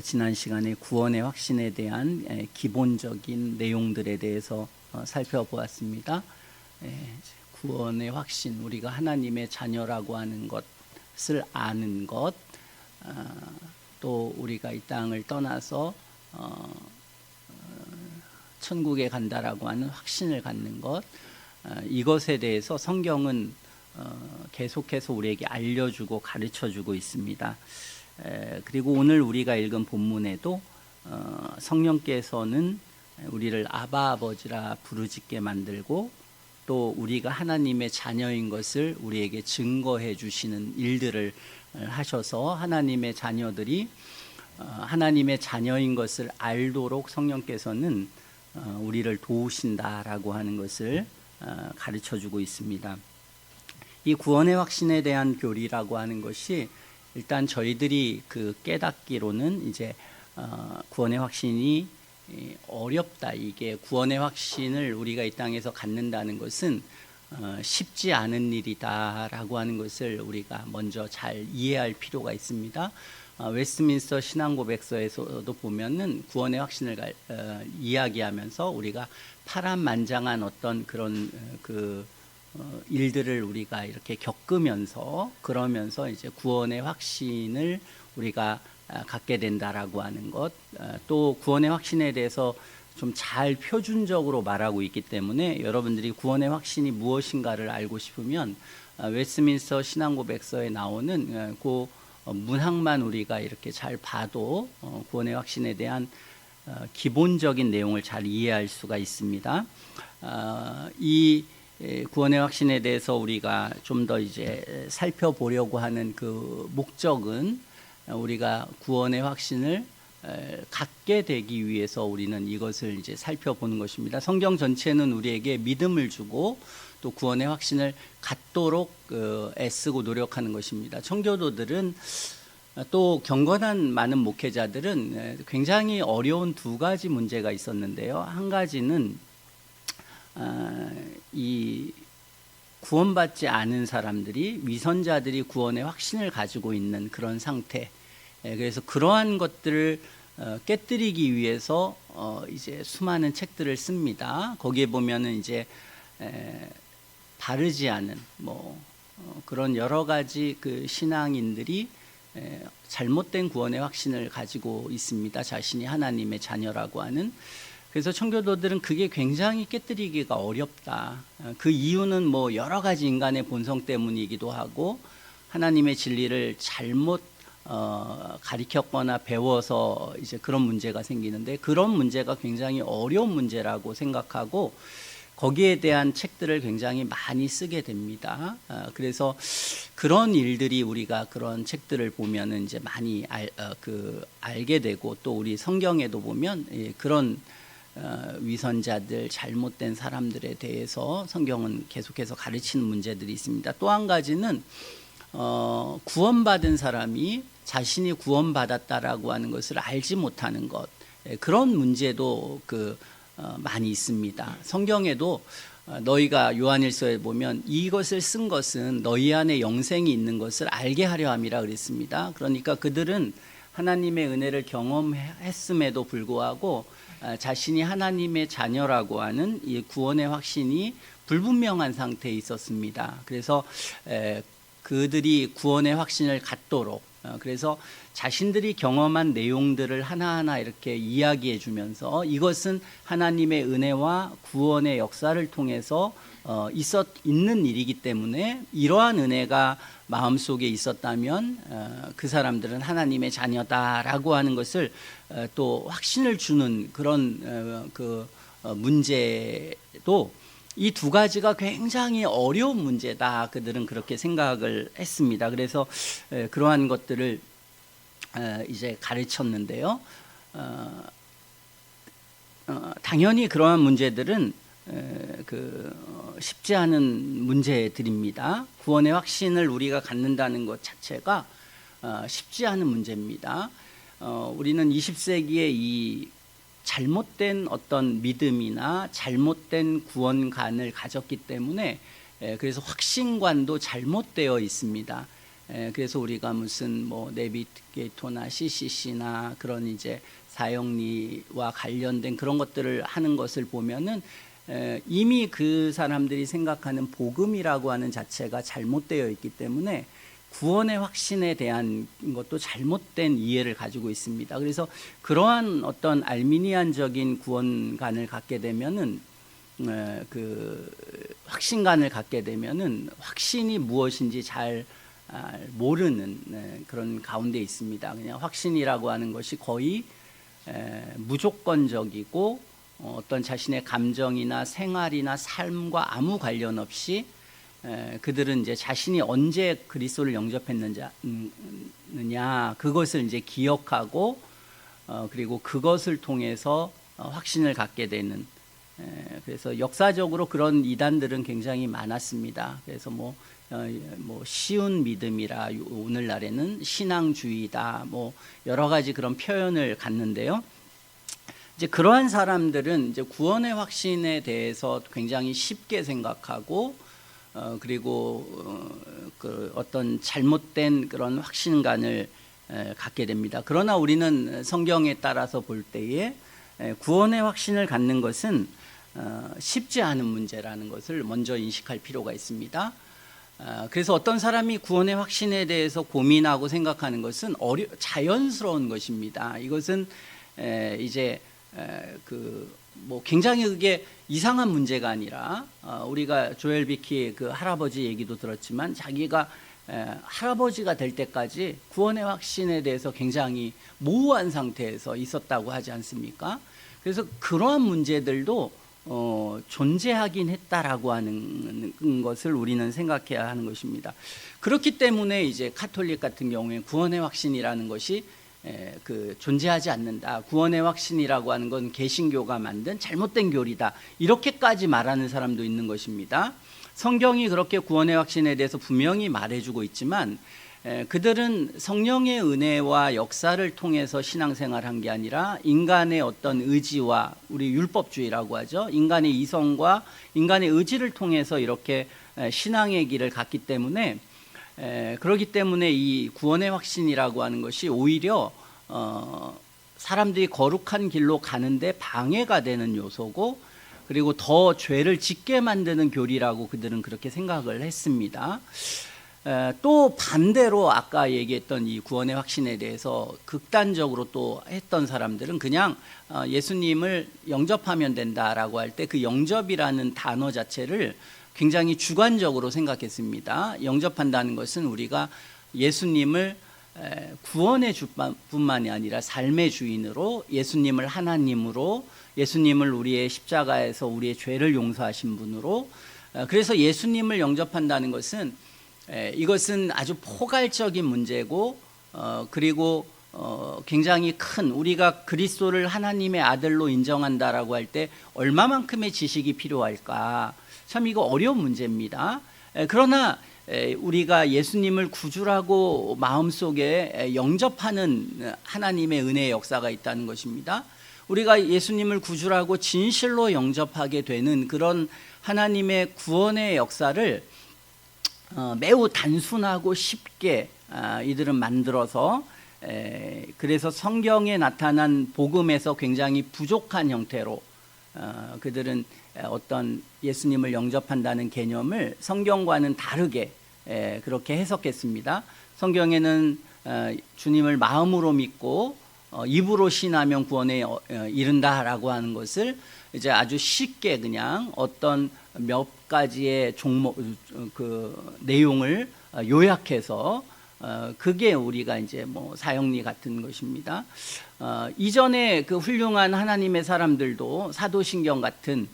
지난 시간에 구원의 확신에 대한 기본적인 내용들에 대해서 살펴보았습니다. 구원의 확신, 우리가 하나님의 자녀라고 하는 것을 아는 것, 또 우리가 이 땅을 떠나서 천국에 간다라고 하는 확신을 갖는 것, 이것에 대해서 성경은 계속해서 우리에게 알려주고 가르쳐주고 있습니다. 그리고 오늘 우리가 읽은 본문에도 성령께서는 우리를 아바 아버지라 부르짖게 만들고 또 우리가 하나님의 자녀인 것을 우리에게 증거해 주시는 일들을 하셔서 하나님의 자녀들이 하나님의 자녀인 것을 알도록 성령께서는 우리를 도우신다라고 하는 것을 가르쳐 주고 있습니다. 이 구원의 확신에 대한 교리라고 하는 것이 일단 저희들이 깨닫기로는 이제 구원의 확신이 어렵다. 이게 구원의 확신을 우리가 이 땅에서 갖는다는 것은 쉽지 않은 일이다라고 하는 것을 우리가 먼저 잘 이해할 필요가 있습니다. 웨스트민스터 신앙고백서에서도 보면은 구원의 확신을 이야기하면서 우리가 파란만장한 어떤 그런 일들을 우리가 이렇게 겪으면서 그러면서 이제 구원의 확신을 우리가 갖게 된다라고 하는 것, 또 구원의 확신에 대해서 좀 잘 표준적으로 말하고 있기 때문에 여러분들이 구원의 확신이 무엇인가를 알고 싶으면 웨스트민스터 신앙고백서에 나오는 그 문항만 우리가 이렇게 잘 봐도 구원의 확신에 대한 기본적인 내용을 잘 이해할 수가 있습니다. 이 구원의 확신에 대해서 우리가 좀 더 이제 살펴보려고 하는 그 목적은 우리가 구원의 확신을 갖게 되기 위해서 우리는 이것을 이제 살펴보는 것입니다. 성경 전체는 우리에게 믿음을 주고 또 구원의 확신을 갖도록 애쓰고 노력하는 것입니다. 청교도들은 또 경건한 많은 목회자들은 굉장히 어려운 두 가지 문제가 있었는데요. 한 가지는 이 구원받지 않은 사람들이 위선자들이 구원의 확신을 가지고 있는 그런 상태. 그래서 그러한 것들을 깨뜨리기 위해서 이제 수많은 책들을 씁니다. 거기에 보면은 이제 바르지 않은 그런 여러 가지 신앙인들이 잘못된 구원의 확신을 가지고 있습니다. 자신이 하나님의 자녀라고 하는. 그래서 청교도들은 그게 굉장히 깨뜨리기가 어렵다. 그 이유는 여러 가지 인간의 본성 때문이기도 하고 하나님의 진리를 잘못 가르쳤거나 배워서 이제 그런 문제가 생기는데 그런 문제가 굉장히 어려운 문제라고 생각하고 거기에 대한 책들을 굉장히 많이 쓰게 됩니다. 그래서 그런 일들이 우리가 그런 책들을 보면은 이제 많이 알게 되고 또 우리 성경에도 보면 그런 위선자들, 잘못된 사람들에 대해서 성경은 계속해서 가르치는 문제들이 있습니다. 또 한 가지는 구원받은 사람이 자신이 구원받았다라고 하는 것을 알지 못하는 것, 그런 문제도 많이 있습니다. 성경에도 너희가 요한일서에 보면 이것을 쓴 것은 너희 안에 영생이 있는 것을 알게 하려 함이라 그랬습니다. 그러니까 그들은 하나님의 은혜를 경험했음에도 불구하고 자신이 하나님의 자녀라고 하는 이 구원의 확신이 불분명한 상태에 있었습니다. 그래서 그들이 구원의 확신을 갖도록 그래서 자신들이 경험한 내용들을 하나하나 이렇게 이야기해 주면서 이것은 하나님의 은혜와 구원의 역사를 통해서 있는 일이기 때문에 이러한 은혜가 마음속에 있었다면 그 사람들은 하나님의 자녀다라고 하는 것을 또 확신을 주는 그런 문제도 이 두 가지가 굉장히 어려운 문제다. 그들은 그렇게 생각을 했습니다. 그래서 그러한 것들을 이제 가르쳤는데요. 당연히 그러한 문제들은 쉽지 않은 문제들입니다. 구원의 확신을 우리가 갖는다는 것 자체가 쉽지 않은 문제입니다. 우리는 20세기에 이 잘못된 어떤 믿음이나 잘못된 구원관을 가졌기 때문에 그래서 확신관도 잘못되어 있습니다. 그래서 우리가 무슨 뭐 내비게이터나 CCC나 그런 이제 사형리와 관련된 그런 것들을 하는 것을 보면은 이미 그 사람들이 생각하는 복음이라고 하는 자체가 잘못되어 있기 때문에 구원의 확신에 대한 것도 잘못된 이해를 가지고 있습니다. 그래서 그러한 어떤 알미니안적인 구원관을 갖게 되면은 그 확신관을 갖게 되면은 확신이 무엇인지 잘 모르는 그런 가운데 있습니다. 그냥 확신이라고 하는 것이 거의 무조건적이고 어떤 자신의 감정이나 생활이나 삶과 아무 관련 없이 그들은 이제 자신이 언제 그리스도를 영접했느냐 그것을 이제 기억하고 그리고 그것을 통해서 확신을 갖게 되는, 그래서 역사적으로 그런 이단들은 굉장히 많았습니다. 그래서 뭐 쉬운 믿음이라 오늘날에는 신앙주의다 뭐 여러 가지 그런 표현을 갖는데요. 이제 그러한 사람들은 이제 구원의 확신에 대해서 굉장히 쉽게 생각하고 그리고 그 어떤 잘못된 그런 확신관을 갖게 됩니다. 그러나 우리는 성경에 따라서 볼 때에 구원의 확신을 갖는 것은 쉽지 않은 문제라는 것을 먼저 인식할 필요가 있습니다. 그래서 어떤 사람이 구원의 확신에 대해서 고민하고 생각하는 것은 자연스러운 것입니다. 이것은 이제 뭐 굉장히 그게 이상한 문제가 아니라 우리가 조엘 비키 그 할아버지 얘기도 들었지만 자기가 할아버지가 될 때까지 구원의 확신에 대해서 굉장히 모호한 상태에서 있었다고 하지 않습니까? 그래서 그러한 문제들도 존재하긴 했다라고 하는 것을 우리는 생각해야 하는 것입니다. 그렇기 때문에 이제 카톨릭 같은 경우에 구원의 확신이라는 것이 존재하지 않는다. 구원의 확신이라고 하는 건 개신교가 만든 잘못된 교리다. 이렇게까지 말하는 사람도 있는 것입니다. 성경이 그렇게 구원의 확신에 대해서 분명히 말해주고 있지만 그들은 성령의 은혜와 역사를 통해서 신앙생활한 게 아니라 인간의 어떤 의지와 우리 율법주의라고 하죠. 인간의 이성과 인간의 의지를 통해서 이렇게 신앙의 길을 갔기 때문에 그렇기 때문에 이 구원의 확신이라고 하는 것이 오히려 사람들이 거룩한 길로 가는데 방해가 되는 요소고 그리고 더 죄를 짓게 만드는 교리라고 그들은 그렇게 생각을 했습니다. 또 반대로 아까 얘기했던 이 구원의 확신에 대해서 극단적으로 또 했던 사람들은 그냥 예수님을 영접하면 된다라고 할 때 그 영접이라는 단어 자체를 굉장히 주관적으로 생각했습니다. 영접한다는 것은 우리가 예수님을 구원의 주뿐만이 아니라 삶의 주인으로, 예수님을 하나님으로, 예수님을 우리의 십자가에서 우리의 죄를 용서하신 분으로, 그래서 예수님을 영접한다는 것은 이것은 아주 포괄적인 문제고 그리고 굉장히 큰, 우리가 그리스도를 하나님의 아들로 인정한다라고 할 때 얼마만큼의 지식이 필요할까? 참 이거 어려운 문제입니다. 그러나 우리가 예수님을 구주라고 마음속에 영접하는 하나님의 은혜의 역사가 있다는 것입니다. 우리가 예수님을 구주라고 진실로 영접하게 되는 그런 하나님의 구원의 역사를 매우 단순하고 쉽게 이들은 만들어서 그래서 성경에 나타난 복음에서 굉장히 부족한 형태로 그들은 어떤 예수님을 영접한다는 개념을 성경과는 다르게 그렇게 해석했습니다. 성경에는 주님을 마음으로 믿고 입으로 신하면 구원에 이른다라고 하는 것을 이제 아주 쉽게 그냥 어떤 몇 가지의 종목 그 내용을 요약해서 그게 우리가 이제 뭐 사형리 같은 것입니다. 이전에 그 훌륭한 하나님의 사람들도 사도신경 같은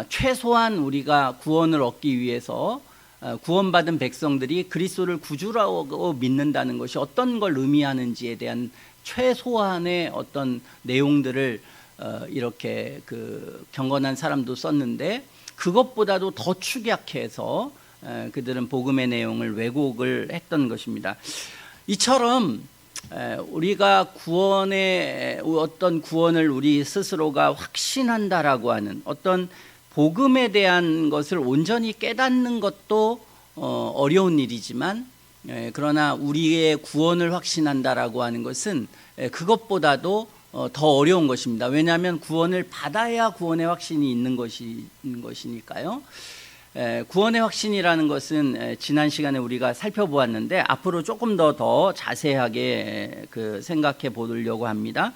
최소한 우리가 구원을 얻기 위해서 구원받은 백성들이 그리스도를 구주라고 믿는다는 것이 어떤 걸 의미하는지에 대한 최소한의 어떤 내용들을 이렇게 그 경건한 사람도 썼는데 그것보다도 더 축약해서 그들은 복음의 내용을 왜곡을 했던 것입니다. 이처럼 우리가 구원의 어떤 구원을 우리 스스로가 확신한다라고 하는 어떤 복음에 대한 것을 온전히 깨닫는 것도 어려운 일이지만 그러나 우리의 구원을 확신한다라고 하는 것은 그것보다도 더 어려운 것입니다. 왜냐하면 구원을 받아야 구원의 확신이 있는 것이니까요. 구원의 확신이라는 것은 지난 시간에 우리가 살펴보았는데 앞으로 조금 더 자세하게 생각해 보려고 합니다.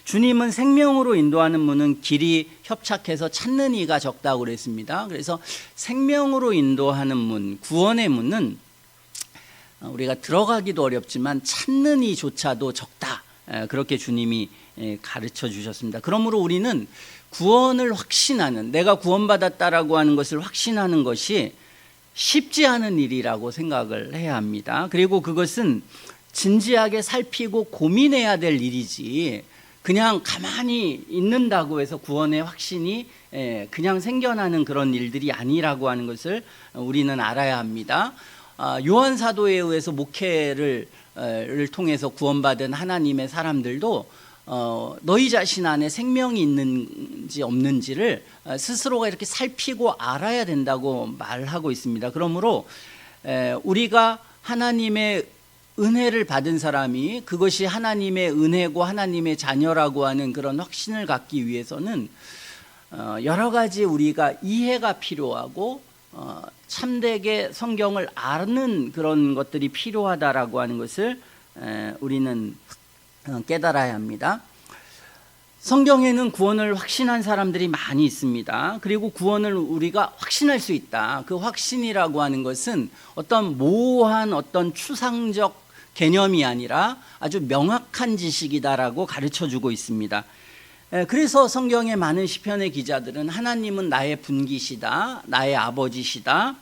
주님은 생명으로 인도하는 문은 길이 협착해서 찾는 이가 적다고 그랬습니다. 그래서 생명으로 인도하는 문, 구원의 문은 우리가 들어가기도 어렵지만 찾는 이조차도 적다. 그렇게 주님이 가르쳐 주셨습니다. 그러므로 우리는 구원을 확신하는, 내가 구원받았다라고 하는 것을 확신하는 것이 쉽지 않은 일이라고 생각을 해야 합니다. 그리고 그것은 진지하게 살피고 고민해야 될 일이지 그냥 가만히 있는다고 해서 구원의 확신이 그냥 생겨나는 그런 일들이 아니라고 하는 것을 우리는 알아야 합니다. 요한 사도에 의해서 목회를 통해서 구원받은 하나님의 사람들도 너희 자신 안에 생명이 있는지 없는지를 스스로가 이렇게 살피고 알아야 된다고 말하고 있습니다. 그러므로 우리가 하나님의 은혜를 받은 사람이 그것이 하나님의 은혜고 하나님의 자녀라고 하는 그런 확신을 갖기 위해서는 여러 가지 우리가 이해가 필요하고 참되게 성경을 아는 그런 것들이 필요하다라고 하는 것을 우리는 깨달아야 합니다. 성경에는 구원을 확신한 사람들이 많이 있습니다. 그리고 구원을 우리가 확신할 수 있다. 그 확신이라고 하는 것은 어떤 모호한 어떤 추상적 개념이 아니라 아주 명확한 지식이다라고 가르쳐주고 있습니다. 그래서 성경의 많은 시편의 기자들은 하나님은 나의 분기시다, 나의 아버지시다,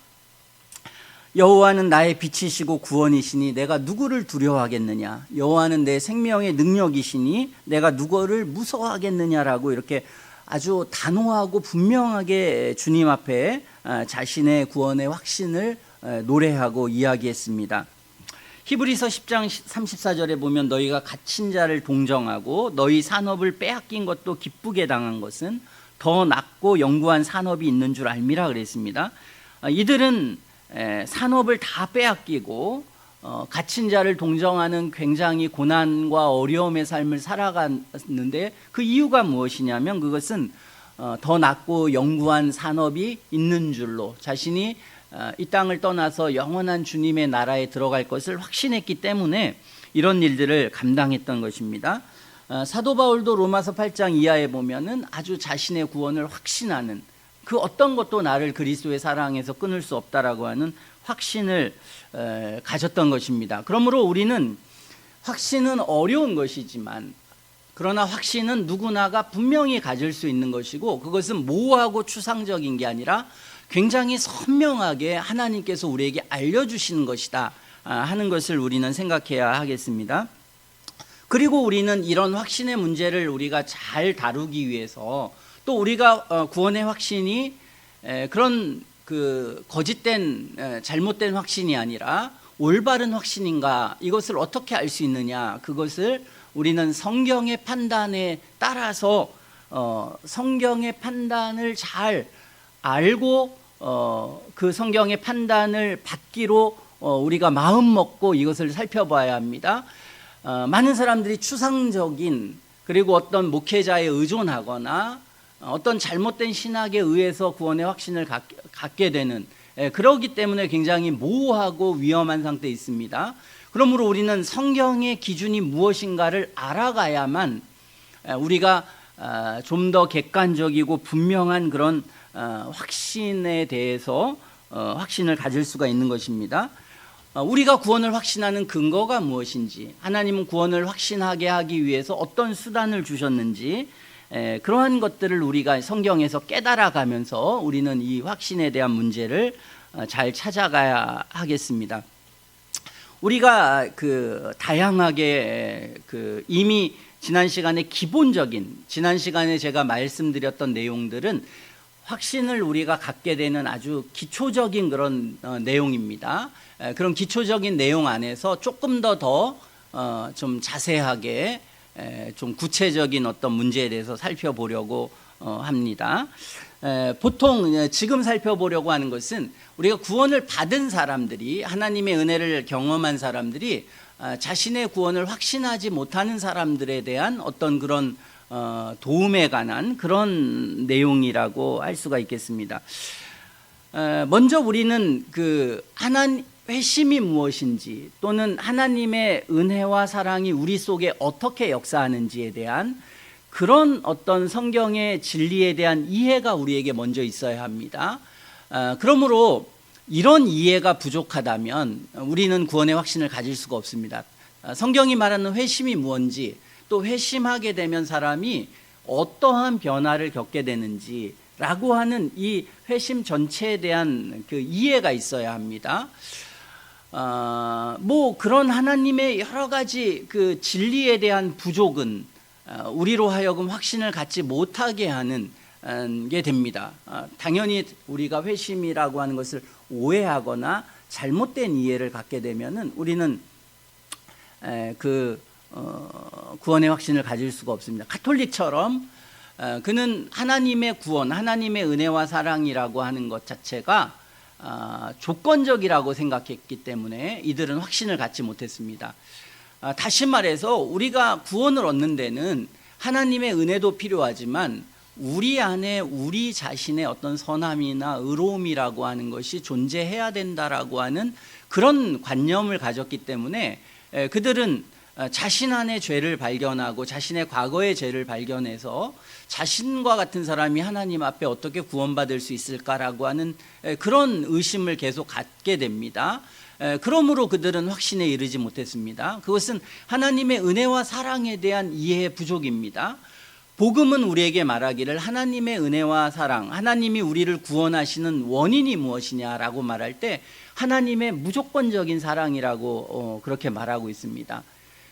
여호와는 나의 빛이시고 구원이시니 내가 누구를 두려워하겠느냐, 여호와는 내 생명의 능력이시니 내가 누구를 무서워하겠느냐라고 이렇게 아주 단호하고 분명하게 주님 앞에 자신의 구원의 확신을 노래하고 이야기했습니다. 히브리서 10장 34절에 보면 너희가 갇힌 자를 동정하고 너희 산업을 빼앗긴 것도 기쁘게 당한 것은 더 낫고 영구한 산업이 있는 줄 알미라 그랬습니다. 이들은 산업을 다 빼앗기고 갇힌 자를 동정하는 굉장히 고난과 어려움의 삶을 살아갔는데 그 이유가 무엇이냐면 그것은 더 낫고 영구한 산업이 있는 줄로 자신이 이 땅을 떠나서 영원한 주님의 나라에 들어갈 것을 확신했기 때문에 이런 일들을 감당했던 것입니다. 사도 바울도 로마서 8장 이하에 보면은 아주 자신의 구원을 확신하는 그 어떤 것도 나를 그리스도의 사랑에서 끊을 수 없다라고 하는 확신을 가졌던 것입니다. 그러므로 우리는 확신은 어려운 것이지만 그러나 확신은 누구나가 분명히 가질 수 있는 것이고 그것은 모호하고 추상적인 게 아니라 굉장히 선명하게 하나님께서 우리에게 알려주시는 것이다 하는 것을 우리는 생각해야 하겠습니다. 그리고 우리는 이런 확신의 문제를 우리가 잘 다루기 위해서 또 우리가 구원의 확신이 그런 거짓된 잘못된 확신이 아니라 올바른 확신인가 이것을 어떻게 알 수 있느냐 그것을 우리는 성경의 판단에 따라서 성경의 판단을 잘 알고 그 성경의 판단을 받기로 우리가 마음 먹고 이것을 살펴봐야 합니다. 많은 사람들이 추상적인 그리고 어떤 목회자에 의존하거나 어떤 잘못된 신학에 의해서 구원의 확신을 갖게 되는 그러기 때문에 굉장히 모호하고 위험한 상태에 있습니다. 그러므로 우리는 성경의 기준이 무엇인가를 알아가야만 우리가 좀 더 객관적이고 분명한 그런 확신에 대해서 확신을 가질 수가 있는 것입니다. 우리가 구원을 확신하는 근거가 무엇인지 하나님은 구원을 확신하게 하기 위해서 어떤 수단을 주셨는지 그러한 것들을 우리가 성경에서 깨달아가면서 우리는 이 확신에 대한 문제를 잘 찾아가야 하겠습니다. 우리가 다양하게 이미 지난 시간에 지난 시간에 제가 말씀드렸던 내용들은 확신을 우리가 갖게 되는 아주 기초적인 그런 내용입니다. 그런 기초적인 내용 안에서 조금 더 좀 자세하게 좀 구체적인 어떤 문제에 대해서 살펴보려고 합니다. 보통 지금 살펴보려고 하는 것은 우리가 구원을 받은 사람들이, 하나님의 은혜를 경험한 사람들이 자신의 구원을 확신하지 못하는 사람들에 대한 어떤 그런 도움에 관한 그런 내용이라고 할 수가 있겠습니다. 먼저 우리는 회심이 무엇인지, 또는 하나님의 은혜와 사랑이 우리 속에 어떻게 역사하는지에 대한 그런 어떤 성경의 진리에 대한 이해가 우리에게 먼저 있어야 합니다. 그러므로 이런 이해가 부족하다면 우리는 구원의 확신을 가질 수가 없습니다. 성경이 말하는 회심이 뭔지, 또 회심하게 되면 사람이 어떠한 변화를 겪게 되는지 라고 하는 이 회심 전체에 대한 그 이해가 있어야 합니다. 그런 하나님의 여러 가지 그 진리에 대한 부족은 우리로 하여금 확신을 갖지 못하게 하는 게 됩니다. 당연히 우리가 회심이라고 하는 것을 오해하거나 잘못된 이해를 갖게 되면은 우리는 구원의 확신을 가질 수가 없습니다. 가톨릭처럼 그는 하나님의 구원, 하나님의 은혜와 사랑이라고 하는 것 자체가 조건적이라고 생각했기 때문에 이들은 확신을 갖지 못했습니다. 다시 말해서 우리가 구원을 얻는 데는 하나님의 은혜도 필요하지만 우리 안에 우리 자신의 어떤 선함이나 의로움이라고 하는 것이 존재해야 된다라고 하는 그런 관념을 가졌기 때문에 그들은 자신 안에 죄를 발견하고 자신의 과거의 죄를 발견해서 자신과 같은 사람이 하나님 앞에 어떻게 구원받을 수 있을까라고 하는 그런 의심을 계속 갖게 됩니다. 그러므로 그들은 확신에 이르지 못했습니다. 그것은 하나님의 은혜와 사랑에 대한 이해의 부족입니다. 복음은 우리에게 말하기를 하나님의 은혜와 사랑, 하나님이 우리를 구원하시는 원인이 무엇이냐라고 말할 때 하나님의 무조건적인 사랑이라고 그렇게 말하고 있습니다.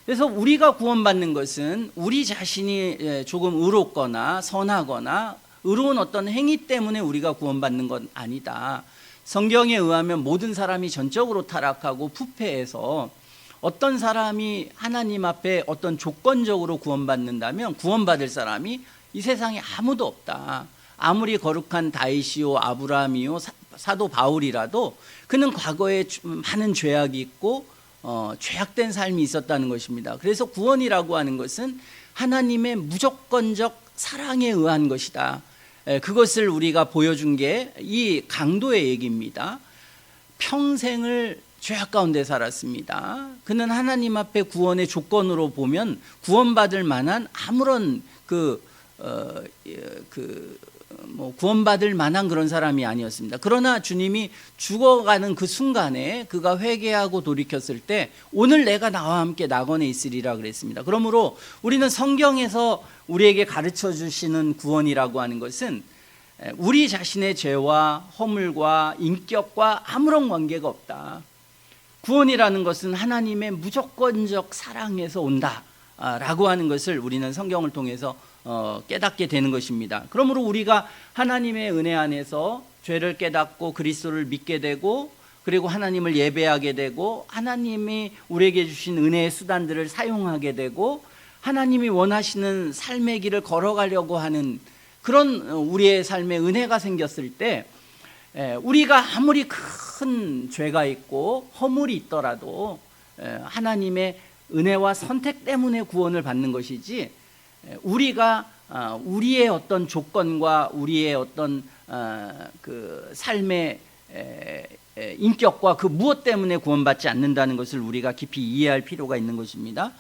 그래서 우리가 구원받는 것은 우리 자신이 조금 의롭거나 선하거나 의로운 어떤 행위 때문에 우리가 구원받는 건 아니다. 성경에 의하면 모든 사람이 전적으로 타락하고 부패해서 어떤 사람이 하나님 앞에 어떤 조건적으로 구원받는다면 구원받을 사람이 이 세상에 아무도 없다. 아무리 거룩한 다윗이요 아브라함이요 사도 바울이라도 그는 과거에 많은 죄악이 있고 죄악된 삶이 있었다는 것입니다. 그래서 구원이라고 하는 것은 하나님의 무조건적 사랑에 의한 것이다. 그것을 우리가 보여준 게 이 강도의 얘기입니다. 평생을 죄악 가운데 살았습니다. 그는 하나님 앞에 구원의 조건으로 보면 구원받을 만한 아무런 구원받을 만한 그런 사람이 아니었습니다. 그러나 주님이 죽어가는 그 순간에 그가 회개하고 돌이켰을 때 오늘 내가 나와 함께 낙원에 있으리라 그랬습니다. 그러므로 우리는 성경에서 우리에게 가르쳐 주시는 구원이라고 하는 것은 우리 자신의 죄와 허물과 인격과 아무런 관계가 없다. 구원이라는 것은 하나님의 무조건적 사랑에서 온다라고 하는 것을 우리는 성경을 통해서 깨닫게 되는 것입니다. 그러므로 우리가 하나님의 은혜 안에서 죄를 깨닫고 그리스도를 믿게 되고 그리고 하나님을 예배하게 되고 하나님이 우리에게 주신 은혜의 수단들을 사용하게 되고 하나님이 원하시는 삶의 길을 걸어가려고 하는 그런 우리의 삶에 은혜가 생겼을 때 우리가 아무리 큰 죄가 있고 허물이 있더라도 하나님의 은혜와 선택 때문에 구원을 받는 것이지 우리가 우리의 어떤 조건과 우리의 어떤 그 삶의 인격과 그 무엇 때문에 구원받지 않는다는 것을 우리가 깊이 이해할 필요가 있는 것입니다.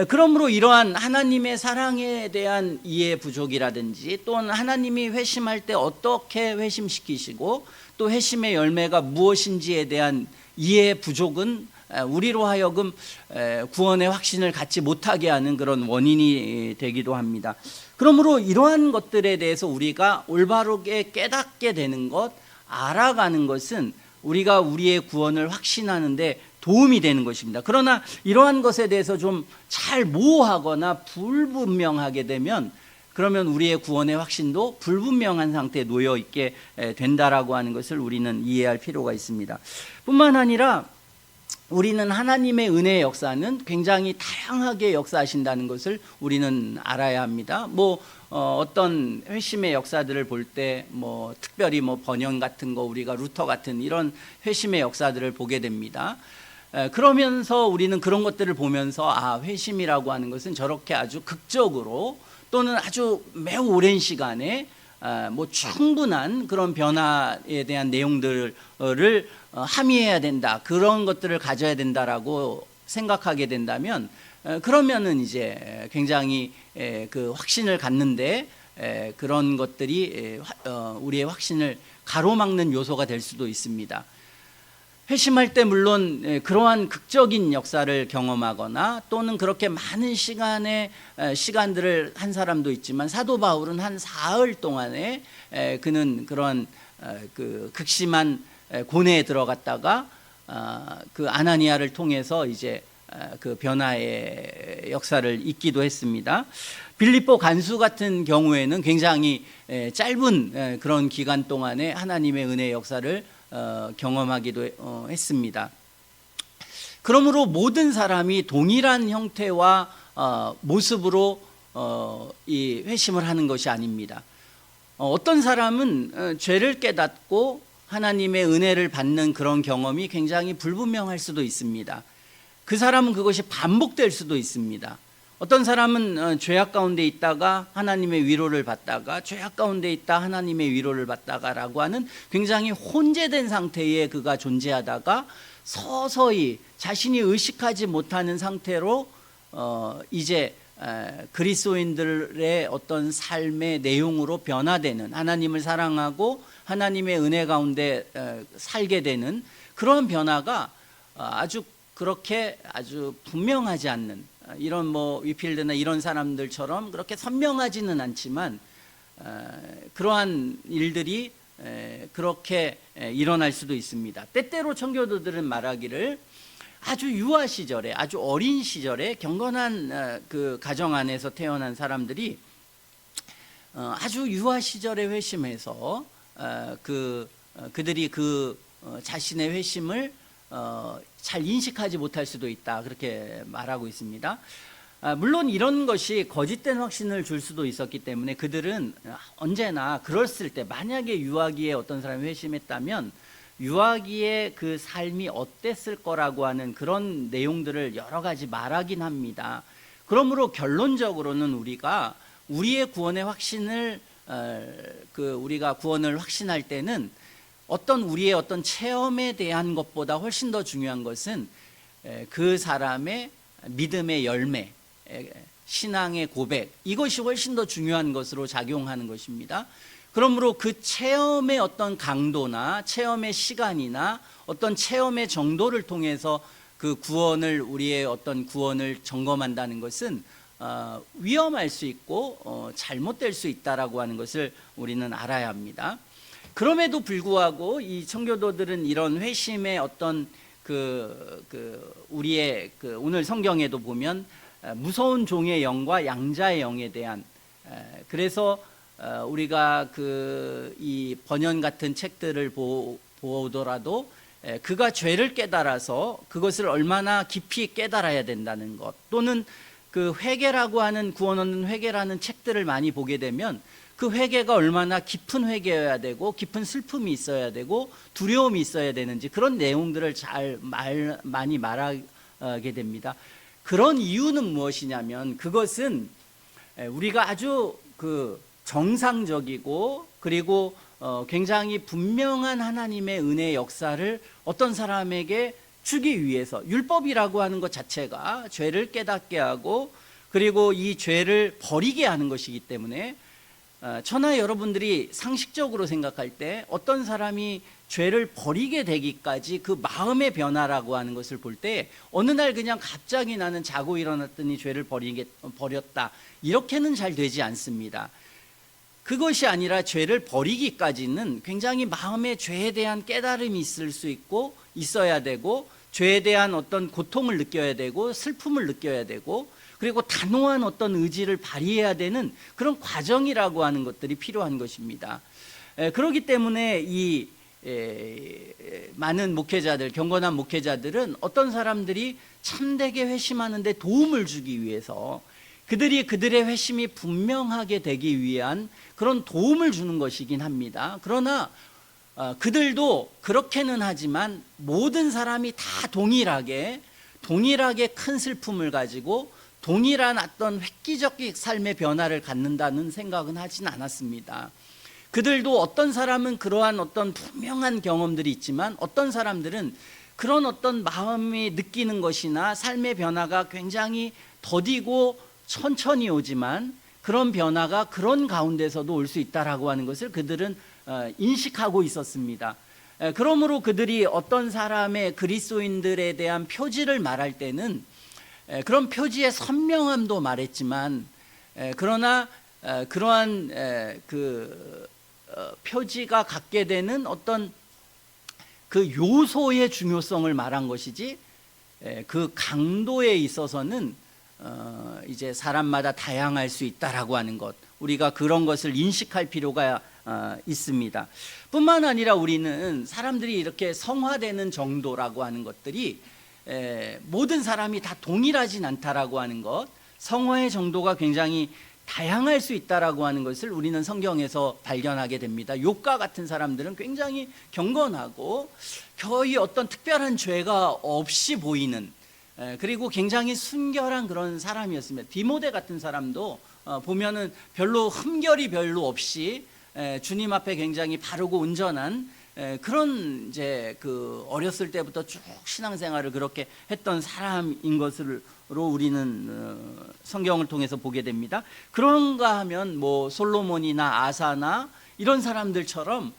그러므로 이러한 하나님의 사랑에 대한 이해 부족이라든지 또는 하나님이 회심할 때 어떻게 회심시키시고 또 회심의 열매가 무엇인지에 대한 이해 부족은 우리로 하여금 구원의 확신을 갖지 못하게 하는 그런 원인이 되기도 합니다. 그러므로 이러한 것들에 대해서 우리가 올바르게 깨닫게 되는 것, 알아가는 것은 우리가 우리의 구원을 확신하는데 도움이 되는 것입니다. 그러나 이러한 것에 대해서 좀 잘 모호하거나 불분명하게 되면 그러면 우리의 구원의 확신도 불분명한 상태에 놓여 있게 된다라고 하는 것을 우리는 이해할 필요가 있습니다. 뿐만 아니라 우리는 하나님의 은혜의 역사는 굉장히 다양하게 역사하신다는 것을 우리는 알아야 합니다. 어떤 회심의 역사들을 볼 때 특별히 번영 같은 거, 우리가 루터 같은 이런 회심의 역사들을 보게 됩니다. 그러면서 우리는 그런 것들을 보면서 회심이라고 하는 것은 저렇게 아주 극적으로 또는 아주 매우 오랜 시간에 충분한 그런 변화에 대한 내용들을 함의해야 된다, 그런 것들을 가져야 된다라고 생각하게 된다면, 그러면은 이제 굉장히 그 확신을 갖는데 그런 것들이 우리의 확신을 가로막는 요소가 될 수도 있습니다. 회심할 때 물론 그러한 극적인 역사를 경험하거나 또는 그렇게 많은 시간들을 한 사람도 있지만, 사도 바울은 한 사흘 동안에 그는 그런 그 극심한 고뇌에 들어갔다가 그 아나니아를 통해서 이제 그 변화의 역사를 잇기도 했습니다. 빌립보 간수 같은 경우에는 굉장히 짧은 그런 기간 동안에 하나님의 은혜의 역사를 경험하기도 했습니다. 그러므로 모든 사람이 동일한 형태와 모습으로 이 회심을 하는 것이 아닙니다. 어떤 사람은 죄를 깨닫고 하나님의 은혜를 받는 그런 경험이 굉장히 불분명할 수도 있습니다. 그 사람은 그것이 반복될 수도 있습니다. 어떤 사람은 죄악 가운데 있다가 하나님의 위로를 받다가, 죄악 가운데 있다 하나님의 위로를 받다가라고 하는 굉장히 혼재된 상태에 그가 존재하다가 서서히 자신이 의식하지 못하는 상태로 이제 그리스도인들의 어떤 삶의 내용으로 변화되는, 하나님을 사랑하고 하나님의 은혜 가운데 살게 되는 그런 변화가 아주 그렇게 아주 분명하지 않는, 이런 위필드나 이런 사람들처럼 그렇게 선명하지는 않지만 그러한 일들이 그렇게 일어날 수도 있습니다. 때때로 청교도들은 말하기를 아주 유아 시절에, 아주 어린 시절에 경건한 그 가정 안에서 태어난 사람들이 아주 유아 시절에 회심해서 그들이 자신의 회심을 잘 인식하지 못할 수도 있다, 그렇게 말하고 있습니다. 물론 이런 것이 거짓된 확신을 줄 수도 있었기 때문에 그들은 언제나 그랬을 때, 만약에 유아기에 어떤 사람이 회심했다면 유아기의 그 삶이 어땠을 거라고 하는 그런 내용들을 여러 가지 말하긴 합니다. 그러므로 결론적으로는 우리가 우리의 구원의 확신을 우리가 구원을 확신할 때는 우리의 어떤 체험에 대한 것보다 훨씬 더 중요한 것은 그 사람의 믿음의 열매, 신앙의 고백, 이것이 훨씬 더 중요한 것으로 작용하는 것입니다. 그러므로 그 체험의 어떤 강도나 체험의 시간이나 어떤 체험의 정도를 통해서 그 우리의 어떤 구원을 점검한다는 것은 위험할 수 있고 잘못될 수 있다라고 하는 것을 우리는 알아야 합니다. 그럼에도 불구하고 이 청교도들은 이런 회심의 어떤 우리의 오늘 성경에도 보면 무서운 종의 영과 양자의 영에 대한, 그래서 우리가 이 번연 같은 책들을 보더라도 그가 죄를 깨달아서 그것을 얼마나 깊이 깨달아야 된다는 것, 또는 그 회개라고 하는, 구원 얻는 회개라는 책들을 많이 보게 되면 그 회개가 얼마나 깊은 회개여야 되고 깊은 슬픔이 있어야 되고 두려움이 있어야 되는지, 그런 내용들을 많이 말하게 됩니다. 그런 이유는 무엇이냐면, 그것은 우리가 아주 정상적이고 그리고 굉장히 분명한 하나님의 은혜의 역사를 어떤 사람에게 주기 위해서, 율법이라고 하는 것 자체가 죄를 깨닫게 하고 그리고 이 죄를 버리게 하는 것이기 때문에, 저나 여러분들이 상식적으로 생각할 때 어떤 사람이 죄를 버리게 되기까지 그 마음의 변화라고 하는 것을 볼 때, 어느 날 그냥 갑자기 나는 자고 일어났더니 죄를 버렸다, 이렇게는 잘 되지 않습니다. 그것이 아니라 죄를 버리기까지는 굉장히 마음의 죄에 대한 깨달음이 있어야 되고 죄에 대한 어떤 고통을 느껴야 되고 슬픔을 느껴야 되고, 그리고 단호한 어떤 의지를 발휘해야 되는 그런 과정이라고 하는 것들이 필요한 것입니다. 그렇기 때문에 이 많은 목회자들, 경건한 목회자들은 어떤 사람들이 참되게 회심하는데 도움을 주기 위해서 그들의 회심이 분명하게 되기 위한 그런 도움을 주는 것이긴 합니다. 그러나 그들도 그렇게는 하지만 모든 사람이 다 동일하게 큰 슬픔을 가지고 동일한 어떤 획기적 삶의 변화를 갖는다는 생각은 하진 않았습니다. 그들도 어떤 사람은 그러한 어떤 분명한 경험들이 있지만 어떤 사람들은 그런 어떤 마음이 느끼는 것이나 삶의 변화가 굉장히 더디고 천천히 오지만 그런 변화가 그런 가운데서도 올 수 있다라고 하는 것을 그들은 인식하고 있었습니다. 그러므로 그들이 어떤 사람의 그리스도인들에 대한 표지를 말할 때는 그런 표지의 선명함도 말했지만 그러나 그러한 표지가 갖게 되는 어떤 그 요소의 중요성을 말한 것이지 그 강도에 있어서는 이제 사람마다 다양할 수 있다라고 하는 것, 우리가 그런 것을 인식할 필요가 있습니다. 뿐만 아니라 우리는 사람들이 이렇게 성화되는 정도라고 하는 것들이 모든 사람이 다 동일하진 않다라고 하는 것, 성화의 정도가 굉장히 다양할 수 있다라고 하는 것을 우리는 성경에서 발견하게 됩니다. 욥과 같은 사람들은 굉장히 경건하고 거의 어떤 특별한 죄가 없이 보이는, 그리고 굉장히 순결한 그런 사람이었습니다. 디모데 같은 사람도 보면은 별로 흠결이 별로 없이 주님 앞에 굉장히 바르고 온전한 그런 이제 그 어렸을 때부터 쭉 신앙생활을 그렇게 했던 사람인 것으로 우리는 성경을 통해서 보게 됩니다. 그런가 하면 뭐 솔로몬이나 아사나 이런 사람들처럼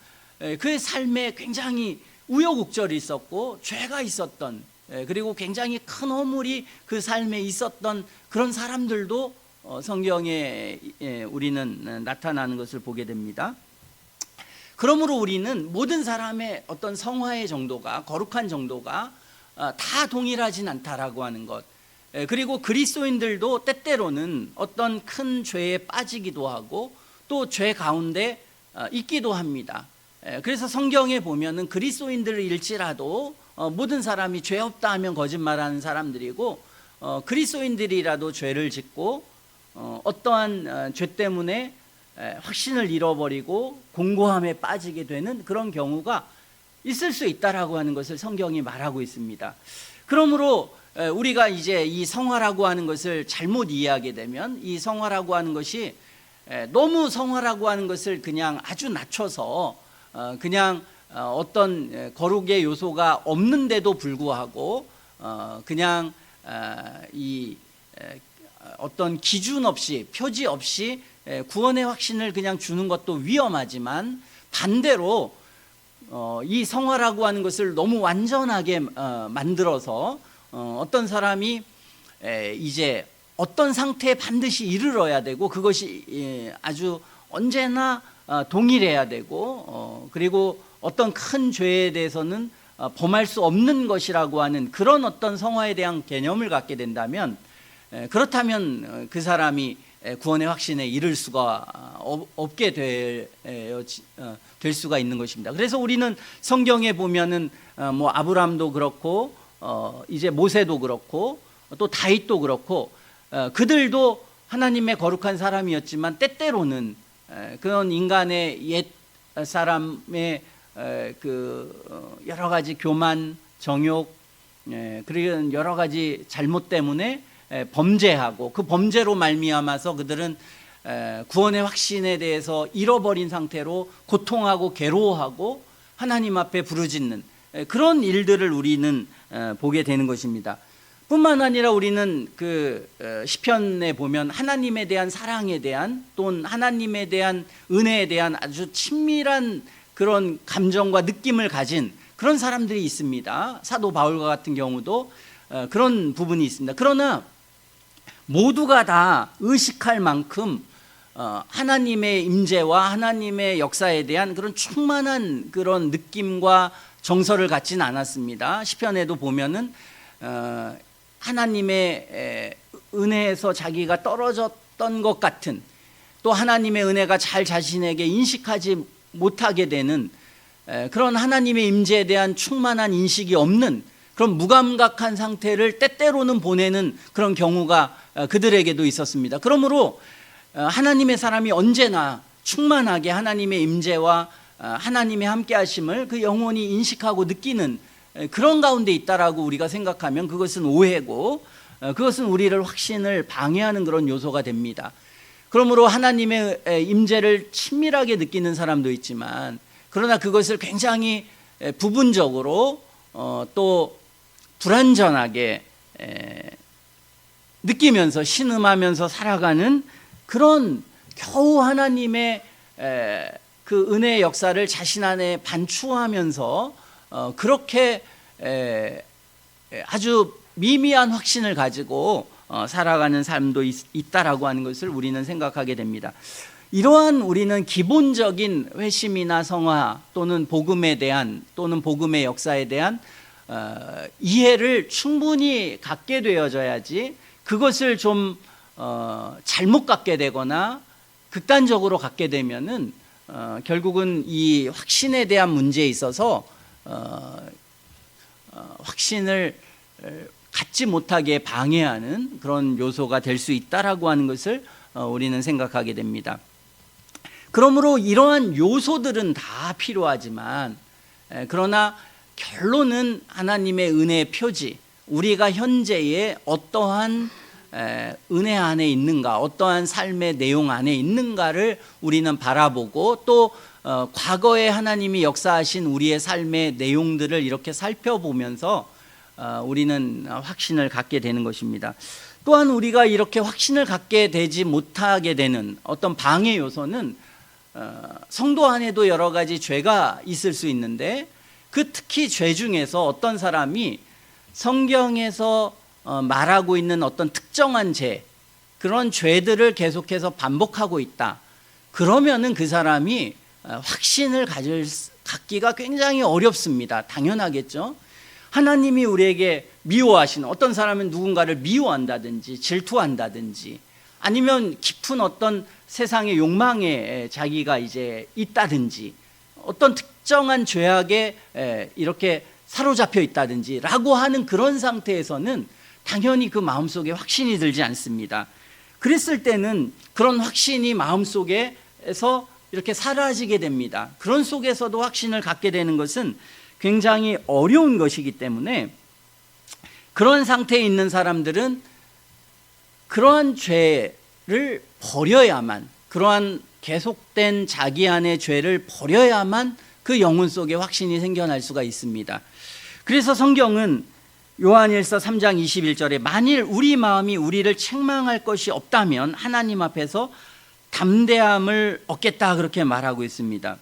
그의 삶에 굉장히 우여곡절이 있었고 죄가 있었던, 그리고 굉장히 큰 허물이 그 삶에 있었던 그런 사람들도 성경에 우리는 나타나는 것을 보게 됩니다. 그러므로 우리는 모든 사람의 어떤 성화의 정도가, 거룩한 정도가 다 동일하진 않다라고 하는 것, 그리고 그리스도인들도 때때로는 어떤 큰 죄에 빠지기도 하고 또 죄 가운데 있기도 합니다. 그래서 성경에 보면은 그리스도인들일지라도 모든 사람이 죄 없다 하면 거짓말하는 사람들이고, 그리스도인들이라도 죄를 짓고 어떠한 죄 때문에 확신을 잃어버리고 공고함에 빠지게 되는 그런 경우가 있을 수 있다라고 하는 것을 성경이 말하고 있습니다. 그러므로 우리가 이제 이 성화라고 하는 것을 잘못 이해하게 되면, 이 성화라고 하는 것이 너무 성화라고 하는 것을 그냥 아주 낮춰서 그냥 어떤 거룩의 요소가 없는데도 불구하고 그냥 이 어떤 기준 없이, 표지 없이 구원의 확신을 그냥 주는 것도 위험하지만, 반대로 이 성화라고 하는 것을 너무 완전하게 만들어서 어떤 사람이 이제 어떤 상태에 반드시 이르러야 되고 그것이 아주 언제나 동일해야 되고 그리고 어떤 큰 죄에 대해서는 범할 수 없는 것이라고 하는 그런 어떤 성화에 대한 개념을 갖게 된다면, 그렇다면 그 사람이 구원의 확신에 이를 수가 없게 될 수가 있는 것입니다. 그래서 우리는 성경에 보면은 뭐 아브라함도 그렇고 이제 모세도 그렇고 또 다윗도 그렇고 그들도 하나님의 거룩한 사람이었지만 때때로는 그런 인간의 옛 사람의 그 여러 가지 교만, 정욕, 그리고 여러 가지 잘못 때문에 범죄하고 그 범죄로 말미암아서 그들은 구원의 확신에 대해서 잃어버린 상태로 고통하고 괴로워하고 하나님 앞에 부르짖는 그런 일들을 우리는 보게 되는 것입니다. 뿐만 아니라 우리는 그 시편에 보면 하나님에 대한 사랑에 대한, 또는 하나님에 대한 은혜에 대한 아주 친밀한 그런 감정과 느낌을 가진 그런 사람들이 있습니다. 사도 바울과 같은 경우도 그런 부분이 있습니다. 그러나 모두가 다 의식할 만큼 하나님의 임재와 하나님의 역사에 대한 그런 충만한 그런 느낌과 정서를 갖지는 않았습니다. 시편에도 보면은 하나님의 은혜에서 자기가 떨어졌던 것 같은, 또 하나님의 은혜가 잘 자신에게 인식하지 못하게 되는 그런 하나님의 임재에 대한 충만한 인식이 없는 그런 무감각한 상태를 때때로는 보내는 그런 경우가 그들에게도 있었습니다. 그러므로 하나님의 사람이 언제나 충만하게 하나님의 임재와 하나님의 함께하심을 그 영혼이 인식하고 느끼는 그런 가운데 있다라고 우리가 생각하면 그것은 오해고, 그것은 우리를 확신을 방해하는 그런 요소가 됩니다. 그러므로 하나님의 임재를 친밀하게 느끼는 사람도 있지만, 그러나 그것을 굉장히 부분적으로 또 불완전하게 느끼면서 신음하면서 살아가는 그런, 겨우 하나님의 그 은혜의 역사를 자신 안에 반추하면서 그렇게 아주 미미한 확신을 가지고 살아가는 삶도 있다라고 하는 것을 우리는 생각하게 됩니다. 이러한 우리는 기본적인 회심이나 성화 또는 복음에 대한, 또는 복음의 역사에 대한 이해를 충분히 갖게 되어져야지, 그것을 좀 잘못 갖게 되거나 극단적으로 갖게 되면은 결국은 이 확신에 대한 문제에 있어서 확신을 갖지 못하게 방해하는 그런 요소가 될 수 있다라고 하는 것을 우리는 생각하게 됩니다. 그러므로 이러한 요소들은 다 필요하지만, 그러나 결론은 하나님의 은혜의 표지, 우리가 현재의 어떠한 은혜 안에 있는가, 어떠한 삶의 내용 안에 있는가를 우리는 바라보고, 또 과거에 하나님이 역사하신 우리의 삶의 내용들을 이렇게 살펴보면서 우리는 확신을 갖게 되는 것입니다. 또한 우리가 이렇게 확신을 갖게 되지 못하게 되는 어떤 방해 요소는 성도 안에도 여러 가지 죄가 있을 수 있는데, 그 특히 죄 중에서 어떤 사람이 성경에서 말하고 있는 어떤 특정한 죄, 그런 죄들을 계속해서 반복하고 있다. 그러면은 그 사람이 확신을 갖기가 굉장히 어렵습니다. 당연하겠죠. 하나님이 우리에게 미워하시는, 어떤 사람은 누군가를 미워한다든지 질투한다든지, 아니면 깊은 어떤 세상의 욕망에 자기가 이제 있다든지, 어떤 특정한 죄악에 이렇게 사로잡혀 있다든지 라고 하는 그런 상태에서는 당연히 그 마음속에 확신이 들지 않습니다. 그랬을 때는 그런 확신이 마음속에서 이렇게 사라지게 됩니다. 그런 속에서도 확신을 갖게 되는 것은 굉장히 어려운 것이기 때문에, 그런 상태에 있는 사람들은 그러한 죄를 버려야만, 그러한 계속된 자기 안의 죄를 버려야만 그 영혼 속에 확신이 생겨날 수가 있습니다. 그래서 성경은 요한일서 3장 21절에 만일 우리 마음이 우리를 책망할 것이 없다면 하나님 앞에서 담대함을 얻겠다, 그렇게 말하고 있습니다.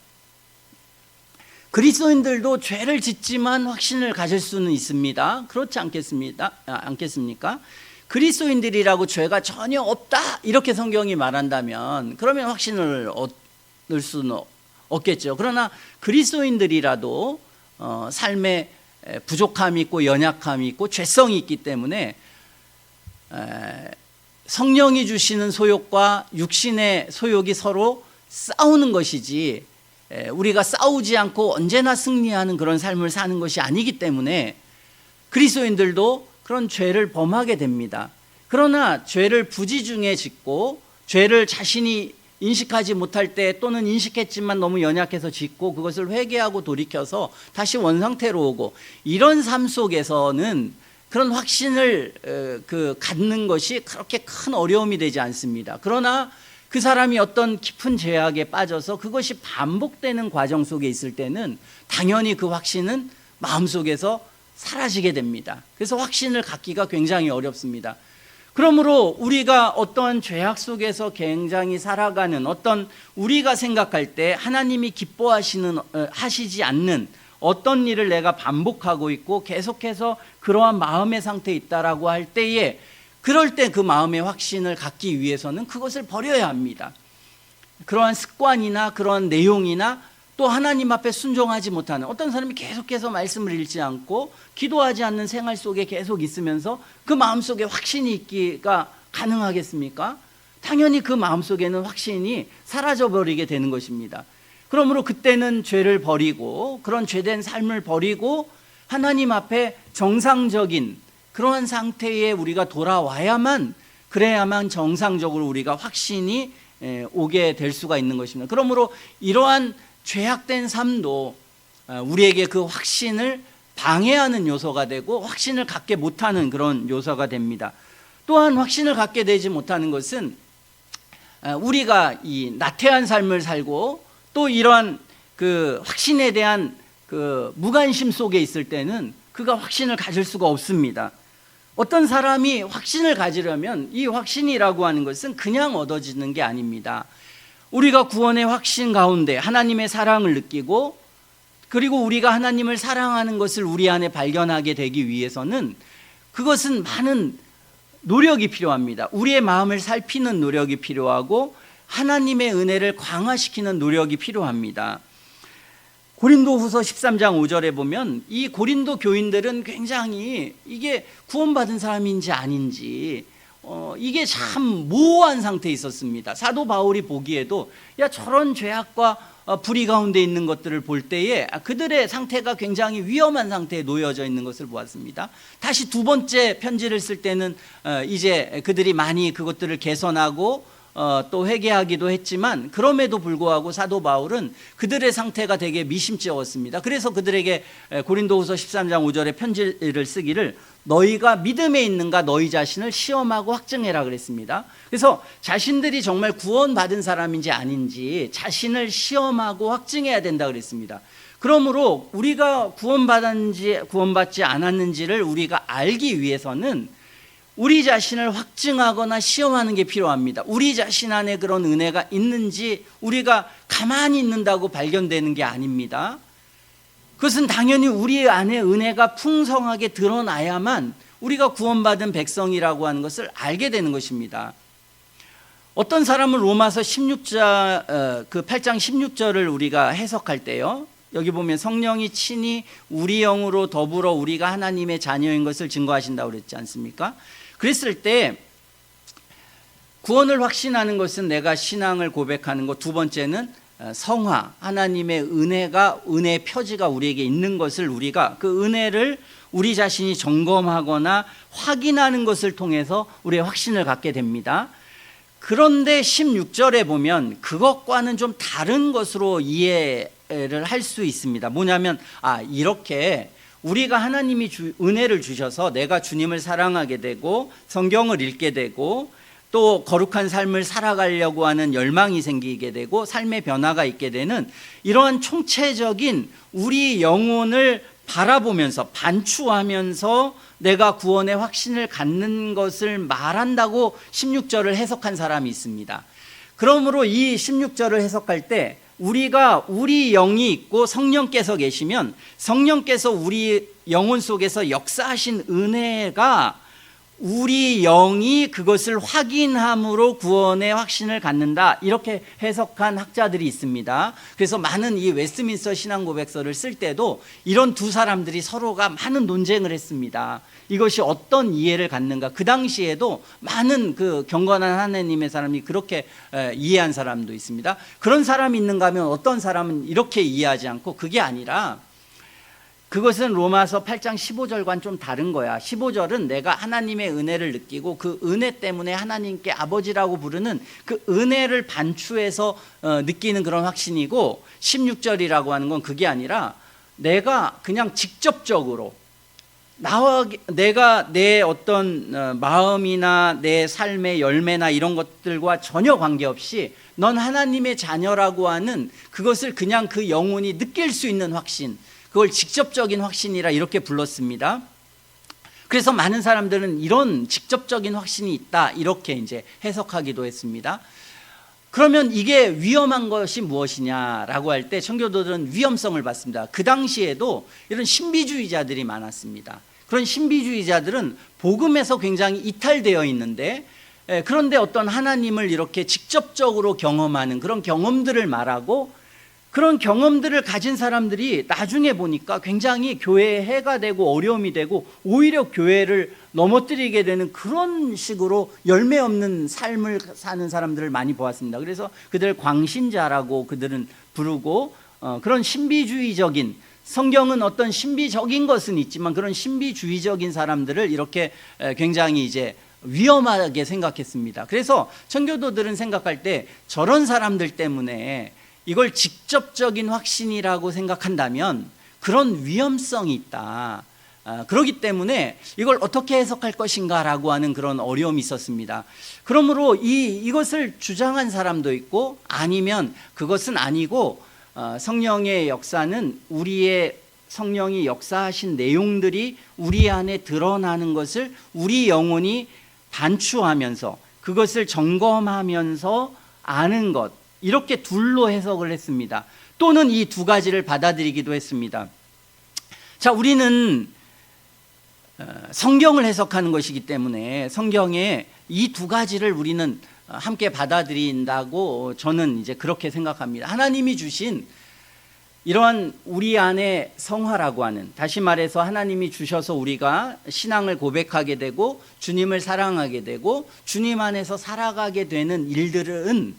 그리스도인들도 죄를 짓지만 확신을 가질 수는 있습니다. 그렇지 않겠습니까? 그리스도인들이라고 죄가 전혀 없다, 이렇게 성경이 말한다면 그러면 확신을 얻을 수는 없겠죠. 그러나 그리스도인들이라도 삶에 부족함이 있고 연약함이 있고 죄성이 있기 때문에 성령이 주시는 소욕과 육신의 소욕이 서로 싸우는 것이지, 우리가 싸우지 않고 언제나 승리하는 그런 삶을 사는 것이 아니기 때문에 그리스도인들도 그런 죄를 범하게 됩니다. 그러나 죄를 부지중에 짓고, 죄를 자신이 인식하지 못할 때, 또는 인식했지만 너무 연약해서 짓고 그것을 회개하고 돌이켜서 다시 원상태로 오고, 이런 삶 속에서는 그런 확신을 갖는 것이 그렇게 큰 어려움이 되지 않습니다. 그러나 그 사람이 어떤 깊은 죄악에 빠져서 그것이 반복되는 과정 속에 있을 때는 당연히 그 확신은 마음속에서 사라지게 됩니다. 그래서 확신을 갖기가 굉장히 어렵습니다. 그러므로 우리가 어떠한 죄악 속에서 굉장히 살아가는, 어떤 우리가 생각할 때 하나님이 기뻐하시는 하시지 않는 어떤 일을 내가 반복하고 있고 계속해서 그러한 마음의 상태에 있다라고 할 때에, 그럴 때 그 마음의 확신을 갖기 위해서는 그것을 버려야 합니다. 그러한 습관이나 그러한 내용이나, 또 하나님 앞에 순종하지 못하는, 어떤 사람이 계속해서 말씀을 읽지 않고 기도하지 않는 생활 속에 계속 있으면서 그 마음속에 확신이 있기가 가능하겠습니까? 당연히 그 마음속에는 확신이 사라져버리게 되는 것입니다. 그러므로 그때는 죄를 버리고 그런 죄된 삶을 버리고 하나님 앞에 정상적인 그러한 상태에 우리가 돌아와야만, 그래야만 정상적으로 우리가 확신이 오게 될 수가 있는 것입니다. 그러므로 이러한 죄악된 삶도 우리에게 그 확신을 방해하는 요소가 되고 확신을 갖게 못하는 그런 요소가 됩니다. 또한 확신을 갖게 되지 못하는 것은 우리가 이 나태한 삶을 살고 또 이러한 그 확신에 대한 그 무관심 속에 있을 때는 그가 확신을 가질 수가 없습니다. 어떤 사람이 확신을 가지려면 이 확신이라고 하는 것은 그냥 얻어지는 게 아닙니다. 우리가 구원의 확신 가운데 하나님의 사랑을 느끼고 그리고 우리가 하나님을 사랑하는 것을 우리 안에 발견하게 되기 위해서는 그것은 많은 노력이 필요합니다. 우리의 마음을 살피는 노력이 필요하고 하나님의 은혜를 강화시키는 노력이 필요합니다. 고린도후서 13장 5절에 보면 이 고린도 교인들은 굉장히 이게 구원받은 사람인지 아닌지 이게 참 모호한 상태에 있었습니다. 사도 바울이 보기에도 야 저런 죄악과 불의 가운데 있는 것들을 볼 때에 그들의 상태가 굉장히 위험한 상태에 놓여져 있는 것을 보았습니다. 다시 두 번째 편지를 쓸 때는 이제 그들이 많이 그것들을 개선하고 또 회개하기도 했지만 그럼에도 불구하고 사도 바울은 그들의 상태가 되게 미심쩍었습니다. 그래서 그들에게 고린도후서 13장 5절에 편지를 쓰기를 너희가 믿음에 있는가 너희 자신을 시험하고 확증해라 그랬습니다. 그래서 자신들이 정말 구원받은 사람인지 아닌지 자신을 시험하고 확증해야 된다 그랬습니다. 그러므로 우리가 구원받았는지 구원받지 않았는지를 우리가 알기 위해서는 우리 자신을 확증하거나 시험하는 게 필요합니다. 우리 자신 안에 그런 은혜가 있는지 우리가 가만히 있는다고 발견되는 게 아닙니다. 그것은 당연히 우리 안에 은혜가 풍성하게 드러나야만 우리가 구원받은 백성이라고 하는 것을 알게 되는 것입니다. 어떤 사람은 로마서 16장 그 8장 16절을 우리가 해석할 때요. 여기 보면 성령이 친히 우리 영으로 더불어 우리가 하나님의 자녀인 것을 증거하신다고 그랬지 않습니까? 그랬을 때 구원을 확신하는 것은 내가 신앙을 고백하는 것, 두 번째는 성화, 하나님의 은혜의 표지가 우리에게 있는 것을 우리가 그 은혜를 우리 자신이 점검하거나 확인하는 것을 통해서 우리의 확신을 갖게 됩니다. 그런데 16절에 보면 그것과는 좀 다른 것으로 이해를 할 수 있습니다. 뭐냐면 이렇게 우리가 하나님이 은혜를 주셔서 내가 주님을 사랑하게 되고 성경을 읽게 되고 또 거룩한 삶을 살아가려고 하는 열망이 생기게 되고 삶의 변화가 있게 되는 이러한 총체적인 우리 영혼을 바라보면서 반추하면서 내가 구원의 확신을 갖는 것을 말한다고 16절을 해석한 사람이 있습니다. 그러므로 이 16절을 해석할 때 우리가 우리 영이 있고 성령께서 계시면 성령께서 우리 영혼 속에서 역사하신 은혜가 우리 영이 그것을 확인함으로 구원의 확신을 갖는다, 이렇게 해석한 학자들이 있습니다. 그래서 많은 이 웨스트민스터 신앙고백서를 쓸 때도 이런 두 사람들이 서로가 많은 논쟁을 했습니다. 이것이 어떤 이해를 갖는가. 그 당시에도 많은 그 경건한 하나님의 사람이 그렇게 이해한 사람도 있습니다. 그런 사람이 있는가 하면 어떤 사람은 이렇게 이해하지 않고 그게 아니라 그것은 로마서 8장 15절과는 좀 다른 거야. 15절은 내가 하나님의 은혜를 느끼고 그 은혜 때문에 하나님께 아버지라고 부르는 그 은혜를 반추해서 느끼는 그런 확신이고, 16절이라고 하는 건 그게 아니라 내가 그냥 직접적으로 내가 내 어떤 마음이나 내 삶의 열매나 이런 것들과 전혀 관계없이 넌 하나님의 자녀라고 하는 그것을 그냥 그 영혼이 느낄 수 있는 확신, 그걸 직접적인 확신이라 이렇게 불렀습니다. 그래서 많은 사람들은 이런 직접적인 확신이 있다, 이렇게 이제 해석하기도 했습니다. 그러면 이게 위험한 것이 무엇이냐라고 할 때 청교도들은 위험성을 봤습니다. 그 당시에도 이런 신비주의자들이 많았습니다. 그런 신비주의자들은 복음에서 굉장히 이탈되어 있는데, 그런데 어떤 하나님을 이렇게 직접적으로 경험하는 그런 경험들을 말하고, 그런 경험들을 가진 사람들이 나중에 보니까 굉장히 교회에 해가 되고 어려움이 되고 오히려 교회를 넘어뜨리게 되는 그런 식으로 열매 없는 삶을 사는 사람들을 많이 보았습니다. 그래서 그들 광신자라고 그들은 부르고 그런 신비주의적인, 성경은 어떤 신비적인 것은 있지만 그런 신비주의적인 사람들을 이렇게 굉장히 이제 위험하게 생각했습니다. 그래서 청교도들은 생각할 때 저런 사람들 때문에 이걸 직접적인 확신이라고 생각한다면 그런 위험성이 있다. 그렇기 때문에 이걸 어떻게 해석할 것인가라고 하는 그런 어려움이 있었습니다. 그러므로 이것을 주장한 사람도 있고, 아니면 그것은 아니고 성령의 역사는 우리의 성령이 역사하신 내용들이 우리 안에 드러나는 것을 우리 영혼이 반추하면서 그것을 점검하면서 아는 것, 이렇게 둘로 해석을 했습니다. 또는 이 두 가지를 받아들이기도 했습니다. 자, 우리는 성경을 해석하는 것이기 때문에 성경에 이 두 가지를 우리는 함께 받아들인다고 저는 이제 그렇게 생각합니다. 하나님이 주신 이러한 우리 안에 성화라고 하는, 다시 말해서 하나님이 주셔서 우리가 신앙을 고백하게 되고 주님을 사랑하게 되고 주님 안에서 살아가게 되는 일들은,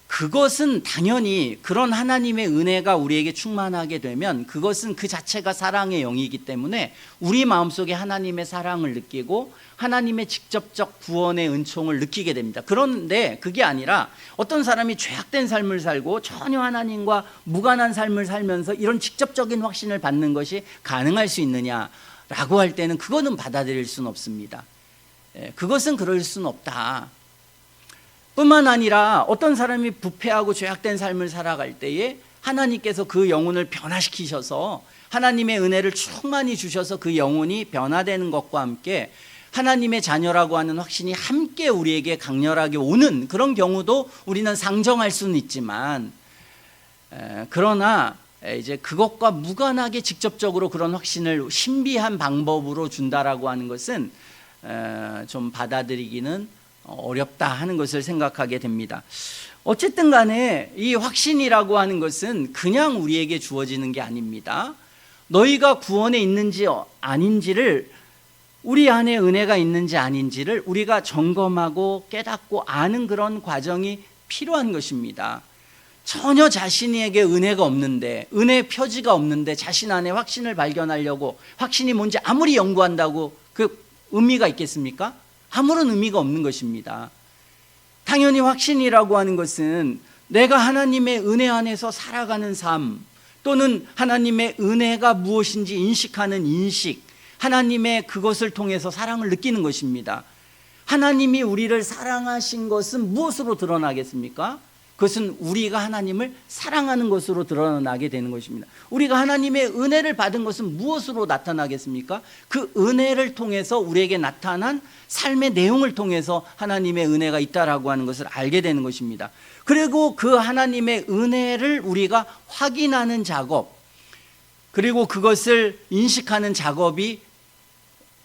그것은 당연히 그런 하나님의 은혜가 우리에게 충만하게 되면 그것은 그 자체가 사랑의 영이기 때문에 우리 마음속에 하나님의 사랑을 느끼고 하나님의 직접적 구원의 은총을 느끼게 됩니다. 그런데 그게 아니라 어떤 사람이 죄악된 삶을 살고 전혀 하나님과 무관한 삶을 살면서 이런 직접적인 확신을 받는 것이 가능할 수 있느냐라고 할 때는 그거는 받아들일 수는 없습니다. 그것은 그럴 수는 없다. 뿐만 아니라 어떤 사람이 부패하고 죄악된 삶을 살아갈 때에 하나님께서 그 영혼을 변화시키셔서 하나님의 은혜를 충만히 주셔서 그 영혼이 변화되는 것과 함께 하나님의 자녀라고 하는 확신이 함께 우리에게 강렬하게 오는 그런 경우도 우리는 상정할 수는 있지만, 그러나 이제 그것과 무관하게 직접적으로 그런 확신을 신비한 방법으로 준다라고 하는 것은 좀 받아들이기는 어렵다 하는 것을 생각하게 됩니다. 어쨌든 간에 이 확신이라고 하는 것은 그냥 우리에게 주어지는 게 아닙니다. 너희가 구원에 있는지 아닌지를, 우리 안에 은혜가 있는지 아닌지를 우리가 점검하고 깨닫고 아는 그런 과정이 필요한 것입니다. 전혀 자신에게 은혜가 없는데, 은혜의 표지가 없는데 자신 안에 확신을 발견하려고 확신이 뭔지 아무리 연구한다고 그 의미가 있겠습니까? 아무런 의미가 없는 것입니다. 당연히 확신이라고 하는 것은 내가 하나님의 은혜 안에서 살아가는 삶, 또는 하나님의 은혜가 무엇인지 인식하는 인식, 하나님의 그것을 통해서 사랑을 느끼는 것입니다. 하나님이 우리를 사랑하신 것은 무엇으로 드러나겠습니까? 그것은 우리가 하나님을 사랑하는 것으로 드러나게 되는 것입니다. 우리가 하나님의 은혜를 받은 것은 무엇으로 나타나겠습니까? 그 은혜를 통해서 우리에게 나타난 삶의 내용을 통해서 하나님의 은혜가 있다라고 하는 것을 알게 되는 것입니다. 그리고 그 하나님의 은혜를 우리가 확인하는 작업, 그리고 그것을 인식하는 작업이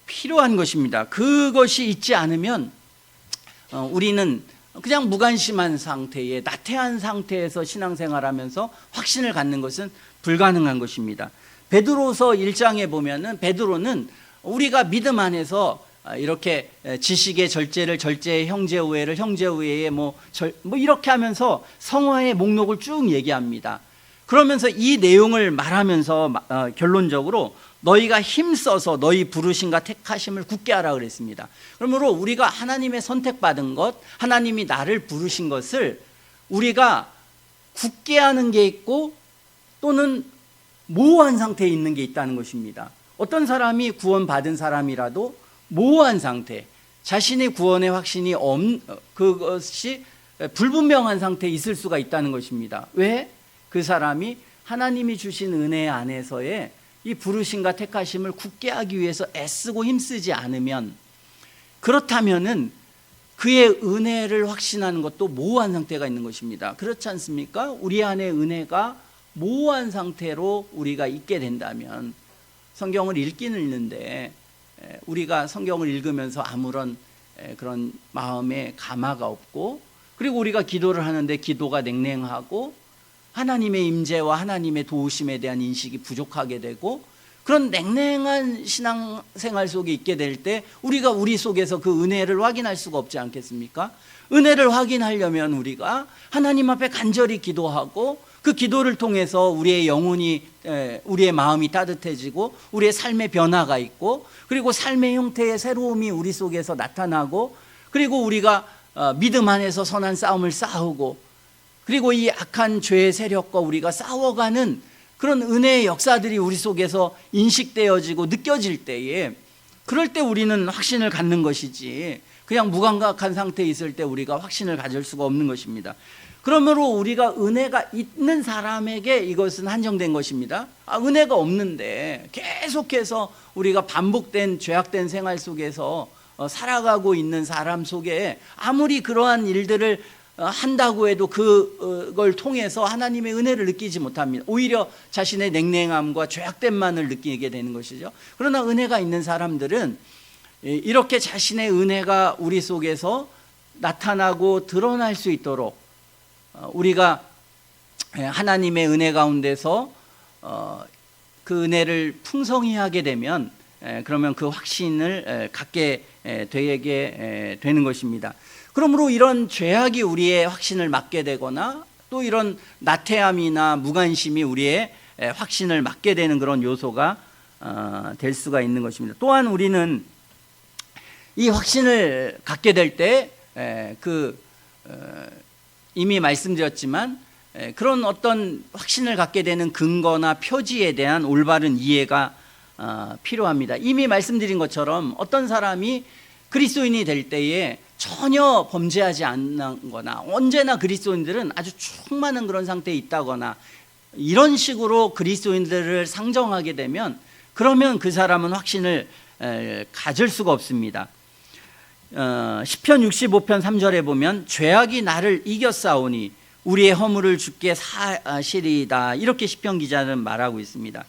필요한 것입니다. 그것이 있지 않으면 우리는 그냥 무관심한 상태에, 나태한 상태에서 신앙생활하면서 확신을 갖는 것은 불가능한 것입니다. 베드로서 1장에 보면은 베드로는 우리가 믿음 안에서 이렇게 지식의 절제를 절제의 형제 우애를 형제 우애의 뭐 이렇게 하면서 성화의 목록을 쭉 얘기합니다. 그러면서 이 내용을 말하면서 결론적으로 너희가 힘써서 너희 부르심과 택하심을 굳게 하라 그랬습니다. 그러므로 우리가 하나님의 선택받은 것, 하나님이 나를 부르신 것을 우리가 굳게 하는 게 있고 또는 모호한 상태에 있는 게 있다는 것입니다. 어떤 사람이 구원받은 사람이라도 모호한 상태, 자신의 구원의 확신이 그것이 불분명한 상태에 있을 수가 있다는 것입니다. 왜? 그 사람이 하나님이 주신 은혜 안에서의 이 부르심과 택하심을 굳게 하기 위해서 애쓰고 힘쓰지 않으면, 그렇다면은 그의 은혜를 확신하는 것도 모호한 상태가 있는 것입니다. 그렇지 않습니까? 우리 안에 은혜가 모호한 상태로 우리가 있게 된다면, 성경을 읽기는 읽는데 우리가 성경을 읽으면서 아무런 그런 마음에 감화가 없고, 그리고 우리가 기도를 하는데 기도가 냉랭하고 하나님의 임재와 하나님의 도우심에 대한 인식이 부족하게 되고, 그런 냉랭한 신앙생활 속에 있게 될 때 우리가 우리 속에서 그 은혜를 확인할 수가 없지 않겠습니까? 은혜를 확인하려면 우리가 하나님 앞에 간절히 기도하고 그 기도를 통해서 우리의 영혼이, 우리의 마음이 따뜻해지고 우리의 삶의 변화가 있고, 그리고 삶의 형태의 새로움이 우리 속에서 나타나고, 그리고 우리가 믿음 안에서 선한 싸움을 싸우고, 그리고 이 악한 죄의 세력과 우리가 싸워가는 그런 은혜의 역사들이 우리 속에서 인식되어지고 느껴질 때에, 그럴 때 우리는 확신을 갖는 것이지, 그냥 무감각한 상태에 있을 때 우리가 확신을 가질 수가 없는 것입니다. 그러므로 우리가 은혜가 있는 사람에게 이것은 한정된 것입니다. 은혜가 없는데 계속해서 우리가 반복된 죄악된 생활 속에서 살아가고 있는 사람 속에 아무리 그러한 일들을 한다고 해도 그걸 통해서 하나님의 은혜를 느끼지 못합니다. 오히려 자신의 냉랭함과 죄악됨만을 느끼게 되는 것이죠. 그러나 은혜가 있는 사람들은 이렇게 자신의 은혜가 우리 속에서 나타나고 드러날 수 있도록 우리가 하나님의 은혜 가운데서 그 은혜를 풍성히 하게 되면, 그러면 그 확신을 갖게 되게 되는 것입니다. 그러므로 이런 죄악이 우리의 확신을 막게 되거나 또 이런 나태함이나 무관심이 우리의 확신을 막게 되는 그런 요소가 될 수가 있는 것입니다. 또한 우리는 이 확신을 갖게 될 때 이미 말씀드렸지만 그런 어떤 확신을 갖게 되는 근거나 표지에 대한 올바른 이해가 필요합니다. 이미 말씀드린 것처럼 어떤 사람이 그리스도인이 될 때에 전혀 범죄하지 않거나, 언제나 그리스도인들은 아주 충만한 그런 상태에 있다거나, 이런 식으로 그리스도인들을 상정하게 되면, 그러면 그 사람은 확신을 가질 수가 없습니다. 시편 65편 3절에 보면 죄악이 나를 이겼사오니 우리의 허물을 주께 사시리이다, 이렇게 시편 기자는 말하고 있습니다.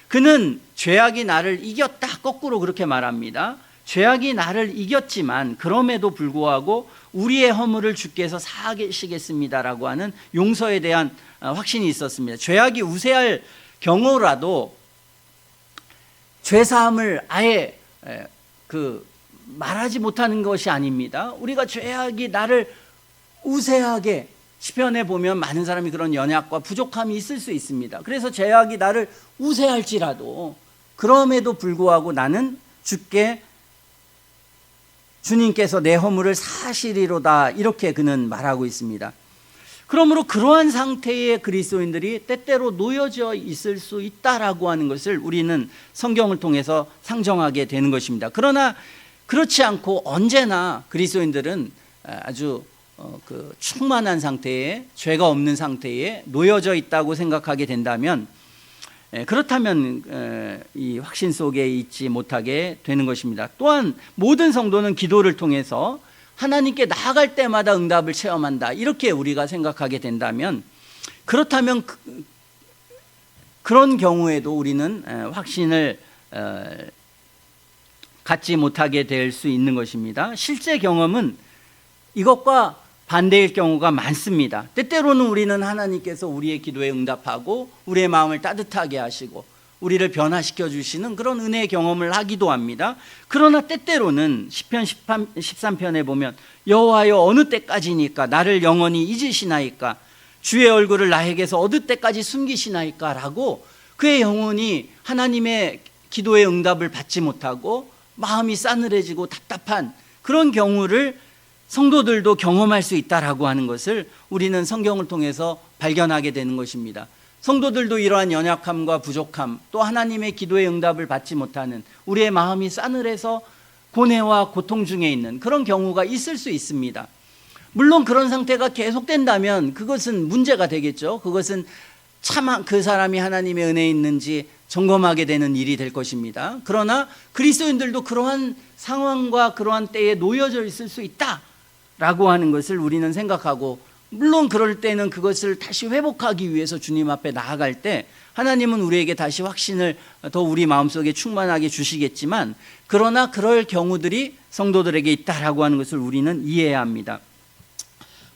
그는 죄악이 나를 이겼다, 거꾸로 그렇게 말합니다. 죄악이 나를 이겼지만 그럼에도 불구하고 우리의 허물을 주께서 사하시겠습니다라고 하는 용서에 대한 확신이 있었습니다. 죄악이 우세할 경우라도 죄사함을 아예 말하지 못하는 것이 아닙니다. 우리가 죄악이 나를 우세하게, 시편에 보면 많은 사람이 그런 연약과 부족함이 있을 수 있습니다. 그래서 죄악이 나를 우세할지라도 그럼에도 불구하고 나는 주님께서 내 허물을 사시리로다, 이렇게 그는 말하고 있습니다. 그러므로 그러한 상태의 그리스도인들이 때때로 놓여져 있을 수 있다라고 하는 것을 우리는 성경을 통해서 상정하게 되는 것입니다. 그러나 그렇지 않고 언제나 그리스도인들은 아주 충만한 상태에, 죄가 없는 상태에 놓여져 있다고 생각하게 된다면, 그렇다면 이 확신 속에 있지 못하게 되는 것입니다. 또한 모든 성도는 기도를 통해서 하나님께 나아갈 때마다 응답을 체험한다, 이렇게 우리가 생각하게 된다면, 그렇다면 그런 경우에도 우리는 확신을 갖지 못하게 될 수 있는 것입니다. 실제 경험은 이것과 반대일 경우가 많습니다. 때때로는 우리는 하나님께서 우리의 기도에 응답하고 우리의 마음을 따뜻하게 하시고 우리를 변화시켜 주시는 그런 은혜의 경험을 하기도 합니다. 그러나 때때로는 시편 13편에 보면 여호와여 어느 때까지니까 나를 영원히 잊으시나이까, 주의 얼굴을 나에게서 어느 때까지 숨기시나이까 라고 그의 영혼이 하나님의 기도의 응답을 받지 못하고 마음이 싸늘해지고 답답한 그런 경우를 성도들도 경험할 수 있다라고 하는 것을 우리는 성경을 통해서 발견하게 되는 것입니다. 성도들도 이러한 연약함과 부족함, 또 하나님의 기도의 응답을 받지 못하는, 우리의 마음이 싸늘해서 고뇌와 고통 중에 있는 그런 경우가 있을 수 있습니다. 물론 그런 상태가 계속된다면 그것은 문제가 되겠죠. 그것은 참 그 사람이 하나님의 은혜에 있는지 점검하게 되는 일이 될 것입니다. 그러나 그리스도인들도 그러한 상황과 그러한 때에 놓여져 있을 수 있다라고 하는 것을 우리는 생각하고, 물론 그럴 때는 그것을 다시 회복하기 위해서 주님 앞에 나아갈 때 하나님은 우리에게 다시 확신을 더 우리 마음속에 충만하게 주시겠지만, 그러나 그럴 경우들이 성도들에게 있다라고 하는 것을 우리는 이해해야 합니다.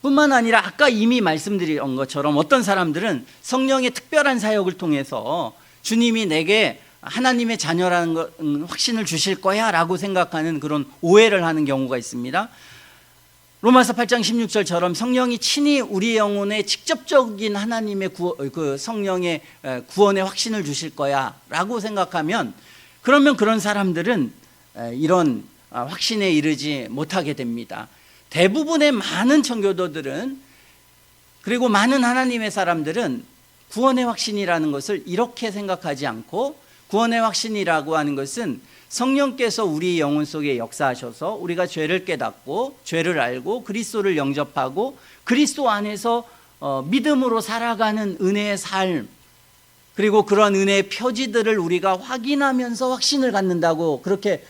뿐만 아니라 아까 이미 말씀드린 것처럼 어떤 사람들은 성령의 특별한 사역을 통해서 주님이 내게 하나님의 자녀라는 것 확신을 주실 거야 라고 생각하는 그런 오해를 하는 경우가 있습니다. 로마서 8장 16절처럼 성령이 친히 우리 영혼에 직접적인 하나님의 성령의 구원의 확신을 주실 거야 라고 생각하면, 그러면 그런 사람들은 이런 확신에 이르지 못하게 됩니다. 대부분의 많은 청교도들은, 그리고 많은 하나님의 사람들은 구원의 확신이라는 것을 이렇게 생각하지 않고, 구원의 확신이라고 하는 것은 성령께서 우리 영혼 속에 역사하셔서 우리가 죄를 깨닫고 죄를 알고 그리스도를 영접하고 그리스도 안에서 믿음으로 살아가는 은혜의 삶, 그리고 그런 은혜의 표지들을 우리가 확인하면서 확신을 갖는다고 그렇게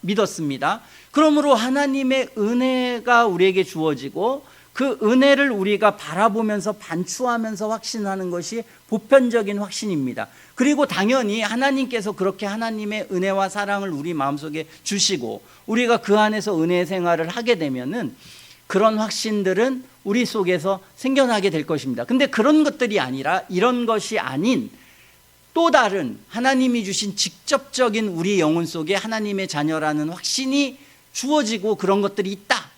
믿었습니다. 그러므로 하나님의 은혜가 우리에게 주어지고 그 은혜를 우리가 바라보면서 반추하면서 확신하는 것이 보편적인 확신입니다. 그리고 당연히 하나님께서 그렇게 하나님의 은혜와 사랑을 우리 마음속에 주시고 우리가 그 안에서 은혜의 생활을 하게 되면은 그런 확신들은 우리 속에서 생겨나게 될 것입니다. 근데 그런 것들이 아니라, 이런 것이 아닌 또 다른 하나님이 주신 직접적인 우리 영혼 속에 하나님의 자녀라는 확신이 주어지고 그런 것들이 있다.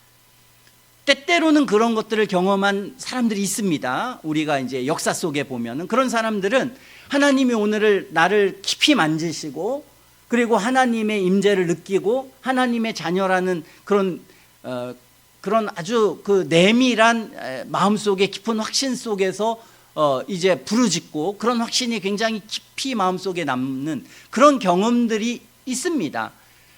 때때로는 그런 것들을 경험한 사람들이 있습니다. 우리가 이제 역사 속에 보면은 그런 사람들은 하나님이 오늘을 나를 깊이 만지시고, 그리고 하나님의 임재를 느끼고 하나님의 자녀라는 그런 아주 그 내밀한 마음속에 깊은 확신 속에서 이제 부르짖고, 그런 확신이 굉장히 깊이 마음속에 남는 그런 경험들이 있습니다.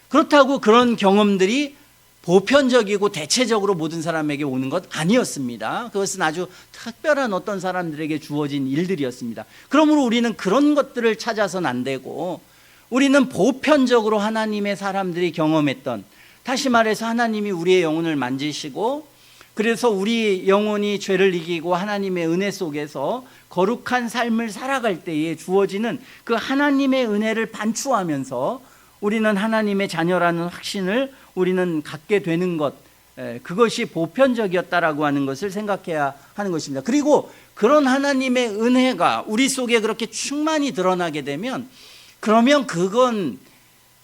그렇다고 그런 경험들이 보편적이고 대체적으로 모든 사람에게 오는 것 아니었습니다. 그것은 아주 특별한 어떤 사람들에게 주어진 일들이었습니다. 그러므로 우리는 그런 것들을 찾아서는 안 되고, 우리는 보편적으로 하나님의 사람들이 경험했던, 다시 말해서 하나님이 우리의 영혼을 만지시고, 그래서 우리 영혼이 죄를 이기고 하나님의 은혜 속에서 거룩한 삶을 살아갈 때에 주어지는 그 하나님의 은혜를 반추하면서 우리는 하나님의 자녀라는 확신을 우리는 갖게 되는 것, 그것이 보편적이었다라고 하는 것을 생각해야 하는 것입니다. 그리고 그런 하나님의 은혜가 우리 속에 그렇게 충만히 드러나게 되면, 그러면 그건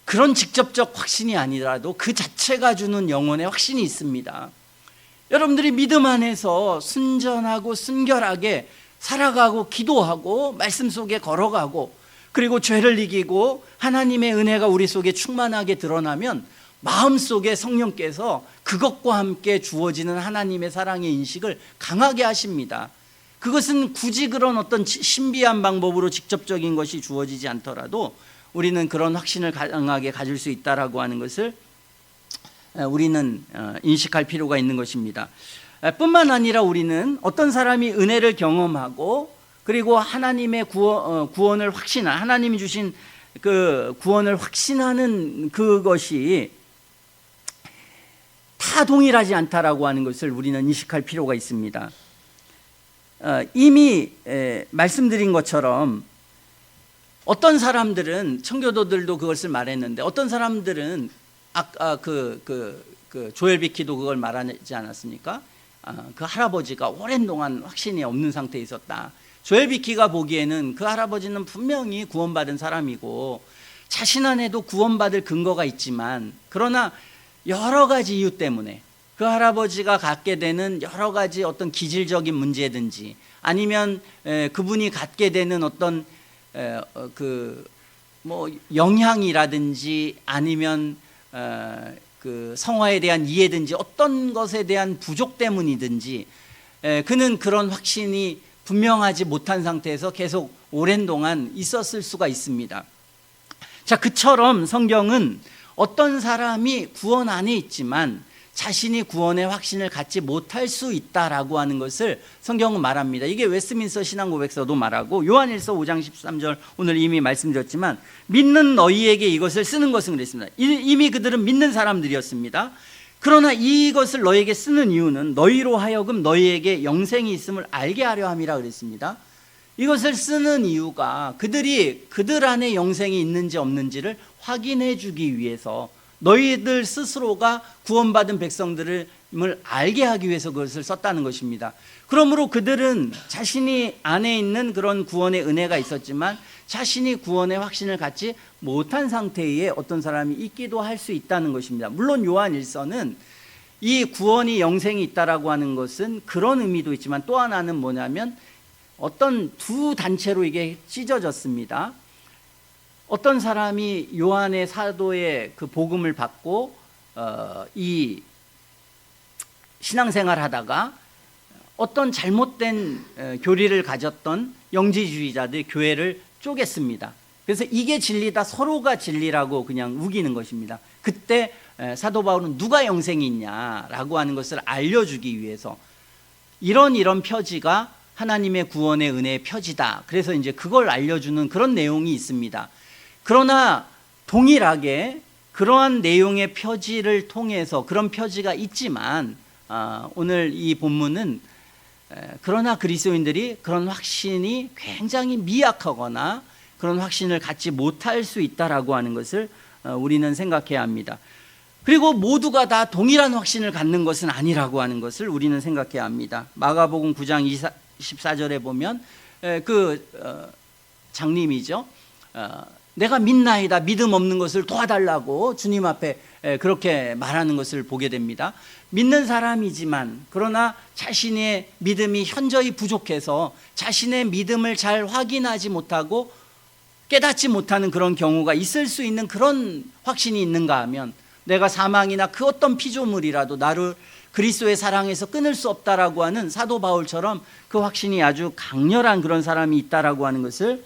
그런 직접적 확신이 아니라도 그 자체가 주는 영혼의 확신이 있습니다. 여러분들이 믿음 안에서 순전하고 순결하게 살아가고 기도하고 말씀 속에 걸어가고, 그리고 죄를 이기고 하나님의 은혜가 우리 속에 충만하게 드러나면 마음속에 성령께서 그것과 함께 주어지는 하나님의 사랑의 인식을 강하게 하십니다. 그것은 굳이 그런 어떤 신비한 방법으로 직접적인 것이 주어지지 않더라도 우리는 그런 확신을 강하게 가질 수 있다라고 하는 것을 우리는 인식할 필요가 있는 것입니다. 뿐만 아니라 우리는 어떤 사람이 은혜를 경험하고, 그리고 하나님의 구원을 확신한, 하나님이 주신 그 구원을 확신하는 그것이 다 동일하지 않다라고 하는 것을 우리는 인식할 필요가 있습니다. 이미 말씀드린 것처럼 어떤 사람들은, 청교도들도 그것을 말했는데, 어떤 사람들은 아까 그 조엘 비키도 그걸 말하지 않았습니까? 그 할아버지가 오랜 동안 확신이 없는 상태에 있었다. 조엘 비키가 보기에는 그 할아버지는 분명히 구원받은 사람이고 자신 안에도 구원받을 근거가 있지만, 그러나 여러 가지 이유 때문에 그 할아버지가 갖게 되는 여러 가지 어떤 기질적인 문제든지, 아니면 그분이 갖게 되는 어떤 영향이라든지, 아니면 그 성화에 대한 이해든지, 어떤 것에 대한 부족 때문이든지, 그는 그런 확신이 분명하지 못한 상태에서 계속 오랜 동안 있었을 수가 있습니다. 자, 그처럼 성경은 어떤 사람이 구원 안에 있지만 자신이 구원의 확신을 갖지 못할 수 있다라고 하는 것을 성경은 말합니다. 이게 웨스트민스터 신앙고백서도 말하고, 요한일서 5장 13절 오늘 이미 말씀드렸지만, 믿는 너희에게 이것을 쓰는 것은 그랬습니다. 이미 그들은 믿는 사람들이었습니다. 그러나 이것을 너희에게 쓰는 이유는 너희로 하여금 너희에게 영생이 있음을 알게 하려 함이라 그랬습니다. 이것을 쓰는 이유가 그들이 그들 안에 영생이 있는지 없는지를 확인해 주기 위해서, 너희들 스스로가 구원받은 백성들을 알게 하기 위해서 그것을 썼다는 것입니다. 그러므로 그들은 자신이 안에 있는 그런 구원의 은혜가 있었지만 자신이 구원의 확신을 갖지 못한 상태에 어떤 사람이 있기도 할 수 있다는 것입니다. 물론 요한일서는 이 구원이 영생이 있다라고 하는 것은 그런 의미도 있지만 또 하나는 뭐냐면 어떤 두 단체로 이게 찢어졌습니다. 어떤 사람이 요한의 사도의 그 복음을 받고 이 신앙생활 하다가 어떤 잘못된 교리를 가졌던 영지주의자들 교회를 쪼갰습니다. 그래서 이게 진리다, 서로가 진리라고 그냥 우기는 것입니다. 그때 사도 바울은 누가 영생이 있냐라고 하는 것을 알려주기 위해서 이런 표지가 하나님의 구원의 은혜의 표지다. 그래서 이제 그걸 알려주는 그런 내용이 있습니다. 그러나 동일하게 그러한 내용의 표지를 통해서 그런 표지가 있지만 오늘 이 본문은 그러나 그리스도인들이 그런 확신이 굉장히 미약하거나 그런 확신을 갖지 못할 수 있다라고 하는 것을 우리는 생각해야 합니다. 그리고 모두가 다 동일한 확신을 갖는 것은 아니라고 하는 것을 우리는 생각해야 합니다. 마가복음 9장 24절에 보면 장님이죠. 내가 믿나이다, 믿음 없는 것을 도와달라고 주님 앞에 그렇게 말하는 것을 보게 됩니다. 믿는 사람이지만 그러나 자신의 믿음이 현저히 부족해서 자신의 믿음을 잘 확인하지 못하고 깨닫지 못하는 그런 경우가 있을 수 있는 그런 확신이 있는가 하면 내가 사망이나 그 어떤 피조물이라도 나를 그리스도의 사랑에서 끊을 수 없다라고 하는 사도 바울처럼 그 확신이 아주 강렬한 그런 사람이 있다라고 하는 것을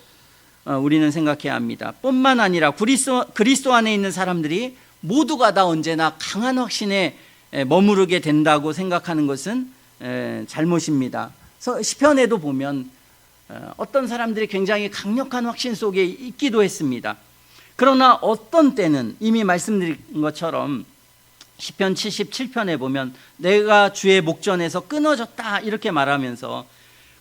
우리는 생각해야 합니다. 뿐만 아니라 그리스도 안에 있는 사람들이 모두가 다 언제나 강한 확신에 머무르게 된다고 생각하는 것은 잘못입니다. 시편에도 보면 어떤 사람들이 굉장히 강력한 확신 속에 있기도 했습니다. 그러나 어떤 때는 이미 말씀드린 것처럼 시편 77편에 보면 내가 주의 목전에서 끊어졌다 이렇게 말하면서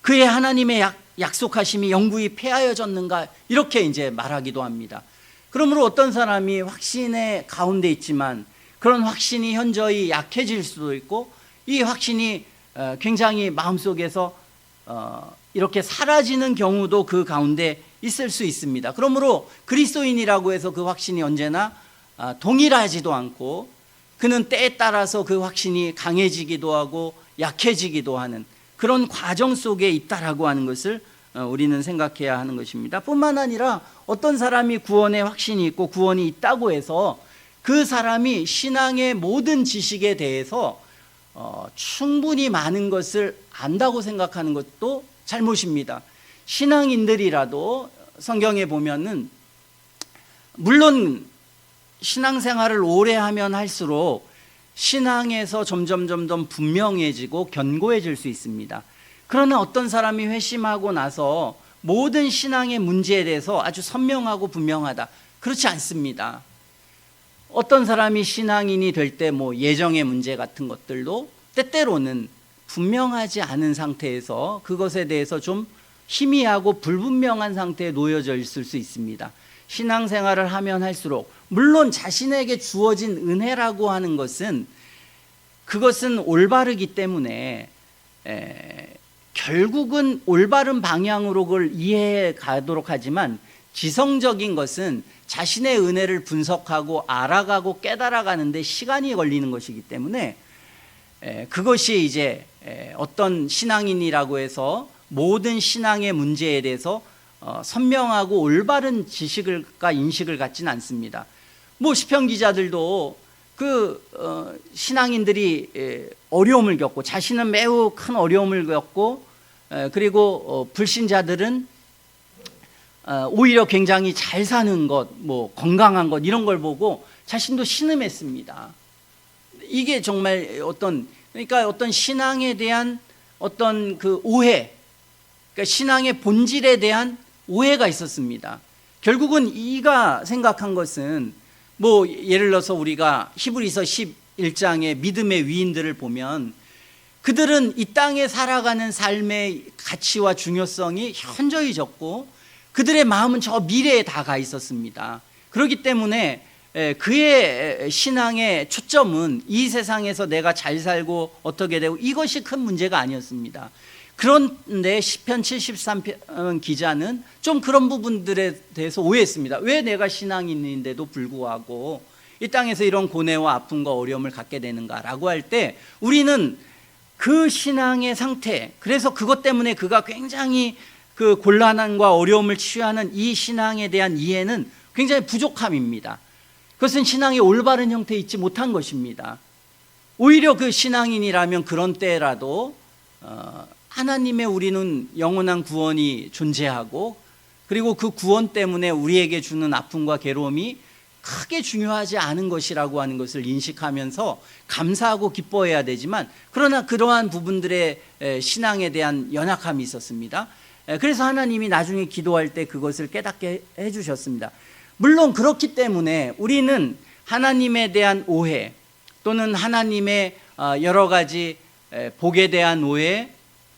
그의 하나님의 약속하심이 영구히 폐하여졌는가 이렇게 이제 말하기도 합니다. 그러므로 어떤 사람이 확신의 가운데 있지만 그런 확신이 현저히 약해질 수도 있고 이 확신이 굉장히 마음속에서 이렇게 사라지는 경우도 그 가운데 있을 수 있습니다. 그러므로 그리스도인이라고 해서 그 확신이 언제나 동일하지도 않고 그는 때에 따라서 그 확신이 강해지기도 하고 약해지기도 하는 그런 과정 속에 있다라고 하는 것을 우리는 생각해야 하는 것입니다. 뿐만 아니라 어떤 사람이 구원의 확신이 있고 구원이 있다고 해서 그 사람이 신앙의 모든 지식에 대해서 충분히 많은 것을 안다고 생각하는 것도 잘못입니다. 신앙인들이라도 성경에 보면은 물론 신앙생활을 오래 하면 할수록 신앙에서 점점 분명해지고 견고해질 수 있습니다. 그러나 어떤 사람이 회심하고 나서 모든 신앙의 문제에 대해서 아주 선명하고 분명하다. 그렇지 않습니다. 어떤 사람이 신앙인이 될 때 예정의 문제 같은 것들도 때때로는 분명하지 않은 상태에서 그것에 대해서 좀 희미하고 불분명한 상태에 놓여져 있을 수 있습니다. 신앙생활을 하면 할수록 물론 자신에게 주어진 은혜라고 하는 것은 그것은 올바르기 때문에 결국은 올바른 방향으로 그걸 이해해 가도록 하지만 지성적인 것은 자신의 은혜를 분석하고 알아가고 깨달아가는데 시간이 걸리는 것이기 때문에 그것이 이제 어떤 신앙인이라고 해서 모든 신앙의 문제에 대해서 선명하고 올바른 지식과 인식을 갖지는 않습니다. 시편 기자들도 신앙인들이 어려움을 겪고 자신은 매우 큰 어려움을 겪고 그리고 불신자들은 오히려 굉장히 잘 사는 것, 건강한 것 이런 걸 보고 자신도 신음했습니다. 이게 정말 그러니까 어떤 신앙에 대한 어떤 그 오해, 그러니까 신앙의 본질에 대한 오해가 있었습니다. 결국은 이가 생각한 것은 예를 들어서 우리가 히브리서 11장의 믿음의 위인들을 보면 그들은 이 땅에 살아가는 삶의 가치와 중요성이 현저히 적고 그들의 마음은 저 미래에 다 가 있었습니다. 그렇기 때문에 그의 신앙의 초점은 이 세상에서 내가 잘 살고 어떻게 되고 이것이 큰 문제가 아니었습니다. 그런데 시편 73편 기자는 좀 그런 부분들에 대해서 오해했습니다. 왜 내가 신앙인인데도 불구하고 이 땅에서 이런 고뇌와 아픔과 어려움을 갖게 되는가라고 할 때 우리는 그 신앙의 상태, 그래서 그것 때문에 그가 굉장히 그 곤란함과 어려움을 치유하는 이 신앙에 대한 이해는 굉장히 부족함입니다. 그것은 신앙이 올바른 형태에 있지 못한 것입니다. 오히려 그 신앙인이라면 그런 때라도 하나님의 우리는 영원한 구원이 존재하고 그리고 그 구원 때문에 우리에게 주는 아픔과 괴로움이 크게 중요하지 않은 것이라고 하는 것을 인식하면서 감사하고 기뻐해야 되지만 그러나 그러한 부분들의 신앙에 대한 연약함이 있었습니다. 그래서 하나님이 나중에 기도할 때 그것을 깨닫게 해주셨습니다. 물론 그렇기 때문에 우리는 하나님에 대한 오해 또는 하나님의 여러 가지 복에 대한 오해,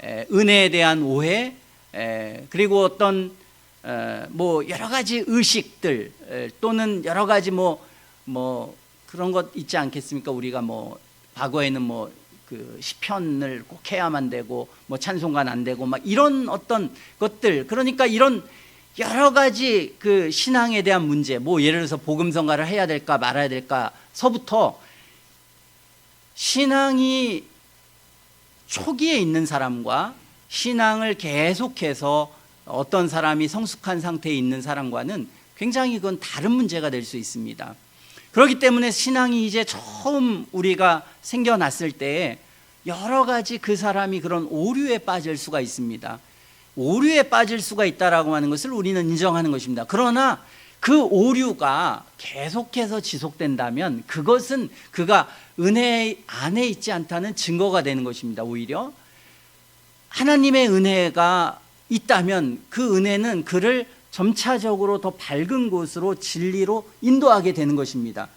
은혜에 대한 오해, 그리고 어떤 뭐 여러 가지 의식들 또는 여러 가지 뭐 그런 것 있지 않겠습니까? 우리가 뭐 과거에는 뭐 그 시편을 꼭 해야만 되고 뭐 찬송가는 안 되고 막 이런 어떤 것들, 그러니까 이런 여러 가지 그 신앙에 대한 문제, 뭐 예를 들어서 복음성가를 해야 될까 말아야 될까서부터 신앙이 초기에 있는 사람과 신앙을 계속해서 어떤 사람이 성숙한 상태에 있는 사람과는 굉장히 그건 다른 문제가 될 수 있습니다. 그렇기 때문에 신앙이 이제 처음 우리가 생겨났을 때 여러 가지 그 사람이 그런 오류에 빠질 수가 있습니다. 오류에 빠질 수가 있다라고 하는 것을 우리는 인정하는 것입니다. 그러나 그 오류가 계속해서 지속된다면 그것은 그가 은혜 안에 있지 않다는 증거가 되는 것입니다. 오히려 하나님의 은혜가 있다면 그 은혜는 그를 점차적으로 더 밝은 곳으로 진리로 인도하게 되는 것입니다.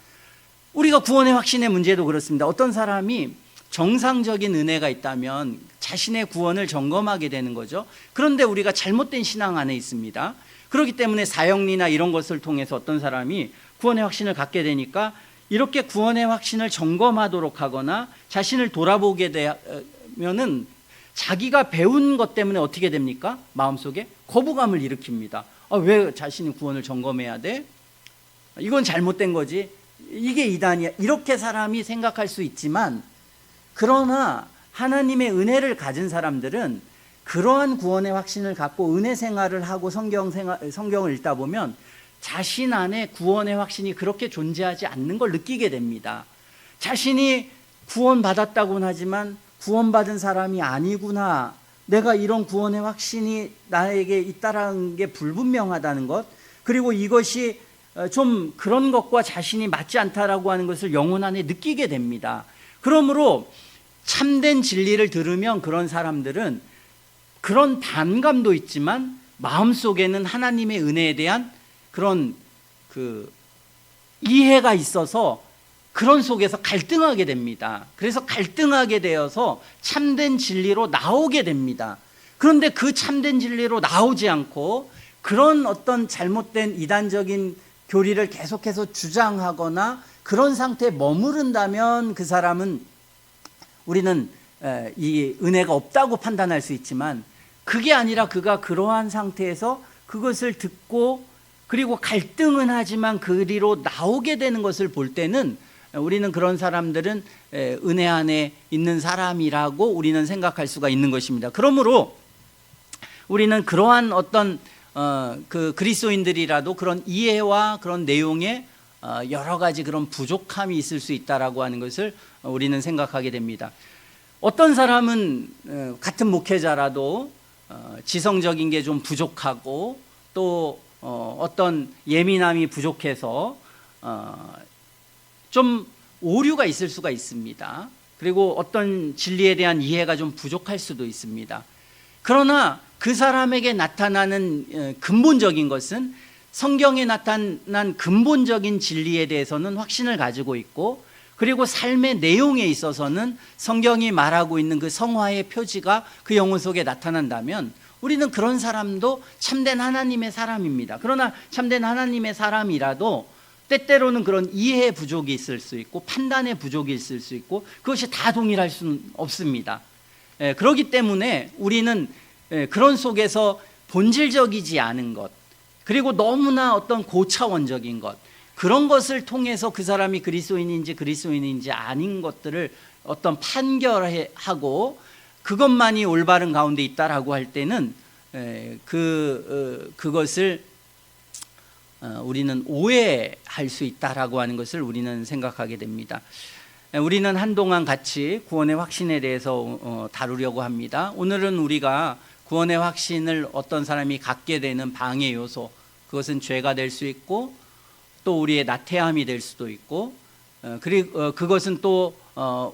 우리가 구원의 확신의 문제도 그렇습니다. 어떤 사람이 정상적인 은혜가 있다면 자신의 구원을 점검하게 되는 거죠. 그런데 우리가 잘못된 신앙 안에 있습니다. 그렇기 때문에 사형리나 이런 것을 통해서 어떤 사람이 구원의 확신을 갖게 되니까 이렇게 구원의 확신을 점검하도록 하거나 자신을 돌아보게 되면은 자기가 배운 것 때문에 어떻게 됩니까? 마음속에 거부감을 일으킵니다. 왜 자신이 구원을 점검해야 돼? 이건 잘못된 거지. 이게 이단이야. 이렇게 사람이 생각할 수 있지만 그러나 하나님의 은혜를 가진 사람들은 그러한 구원의 확신을 갖고 은혜 생활을 하고 성경을 읽다 보면 자신 안에 구원의 확신이 그렇게 존재하지 않는 걸 느끼게 됩니다. 자신이 구원받았다고는 하지만 구원받은 사람이 아니구나, 내가 이런 구원의 확신이 나에게 있다라는 게 불분명하다는 것, 그리고 이것이 좀 그런 것과 자신이 맞지 않다라고 하는 것을 영혼 안에 느끼게 됩니다. 그러므로 참된 진리를 들으면 그런 사람들은 그런 반감도 있지만 마음속에는 하나님의 은혜에 대한 그런 그 이해가 있어서 그런 속에서 갈등하게 됩니다. 그래서 갈등하게 되어서 참된 진리로 나오게 됩니다. 그런데 그 참된 진리로 나오지 않고 그런 어떤 잘못된 이단적인 교리를 계속해서 주장하거나 그런 상태에 머무른다면 그 사람은 우리는 이 은혜가 없다고 판단할 수 있지만 그게 아니라 그가 그러한 상태에서 그것을 듣고 그리고 갈등은 하지만 그리로 나오게 되는 것을 볼 때는 우리는 그런 사람들은 은혜 안에 있는 사람이라고 우리는 생각할 수가 있는 것입니다. 그러므로 우리는 그러한 어떤 그 그리스도인들이라도 그런 이해와 그런 내용에 여러 가지 그런 부족함이 있을 수 있다라고 하는 것을 우리는 생각하게 됩니다. 어떤 사람은 같은 목회자라도 지성적인 게 좀 부족하고 또 어떤 예민함이 부족해서 좀 오류가 있을 수가 있습니다. 그리고 어떤 진리에 대한 이해가 좀 부족할 수도 있습니다. 그러나 그 사람에게 나타나는 근본적인 것은 성경에 나타난 근본적인 진리에 대해서는 확신을 가지고 있고 그리고 삶의 내용에 있어서는 성경이 말하고 있는 그 성화의 표지가 그 영혼 속에 나타난다면 우리는 그런 사람도 참된 하나님의 사람입니다. 그러나 참된 하나님의 사람이라도 때때로는 그런 이해 부족이 있을 수 있고 판단의 부족이 있을 수 있고 그것이 다 동일할 수는 없습니다. 그렇기 때문에 우리는 그런 속에서 본질적이지 않은 것, 그리고 너무나 어떤 고차원적인 것, 그런 것을 통해서 그 사람이 그리스도인인지 아닌 것들을 어떤 판결하고 그것만이 올바른 가운데 있다라고 할 때는 그것을 우리는 오해할 수 있다라고 하는 것을 우리는 생각하게 됩니다. 우리는 한동안 같이 구원의 확신에 대해서 다루려고 합니다. 오늘은 우리가 구원의 확신을 어떤 사람이 갖게 되는 방해 요소, 그것은 죄가 될 수 있고 또 우리의 나태함이 될 수도 있고 그리고 그것은 또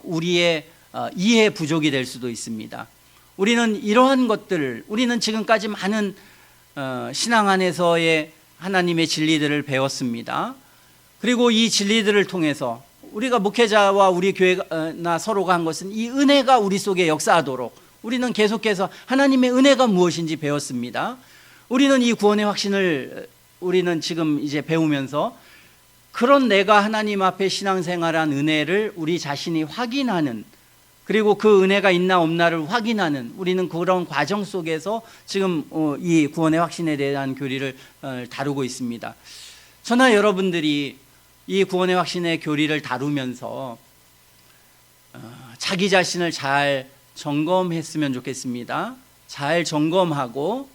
우리의 이해 부족이 될 수도 있습니다. 우리는 이러한 것들을, 우리는 지금까지 많은 신앙 안에서의 하나님의 진리들을 배웠습니다. 그리고 이 진리들을 통해서 우리가 목회자와 우리 교회나 서로가 한 것은 이 은혜가 우리 속에 역사하도록 우리는 계속해서 하나님의 은혜가 무엇인지 배웠습니다. 우리는 이 구원의 확신을 우리는 지금 이제 배우면서 그런 내가 하나님 앞에 신앙생활한 은혜를 우리 자신이 확인하는, 그리고 그 은혜가 있나 없나를 확인하는, 우리는 그런 과정 속에서 지금 이 구원의 확신에 대한 교리를 다루고 있습니다. 저나 여러분들이 이 구원의 확신의 교리를 다루면서 자기 자신을 잘 점검했으면 좋겠습니다. 잘 점검하고,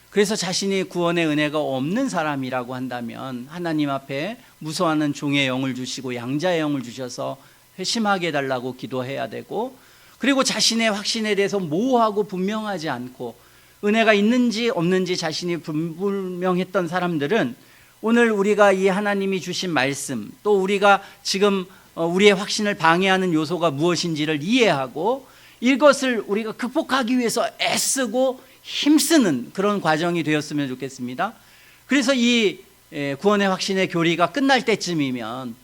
그래서 자신이 구원의 은혜가 없는 사람이라고 한다면 하나님 앞에 무서워하는 종의 영을 주시고 양자의 영을 주셔서 회심하게 해달라고 기도해야 되고, 그리고 자신의 확신에 대해서 모호하고 분명하지 않고 은혜가 있는지 없는지 자신이 불분명했던 사람들은 오늘 우리가 이 하나님이 주신 말씀, 또 우리가 지금 우리의 확신을 방해하는 요소가 무엇인지를 이해하고 이것을 우리가 극복하기 위해서 애쓰고 힘쓰는 그런 과정이 되었으면 좋겠습니다. 그래서 이 구원의 확신의 교리가 끝날 때쯤이면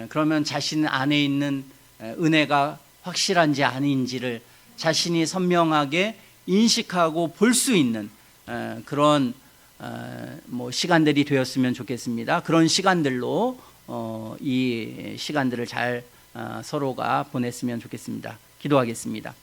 그러면 자신 안에 있는 은혜가 확실한지 아닌지를 자신이 선명하게 인식하고 볼 수 있는 그런 시간들이 되었으면 좋겠습니다. 그런 시간들로 이 시간들을 잘 서로가 보냈으면 좋겠습니다. 기도하겠습니다.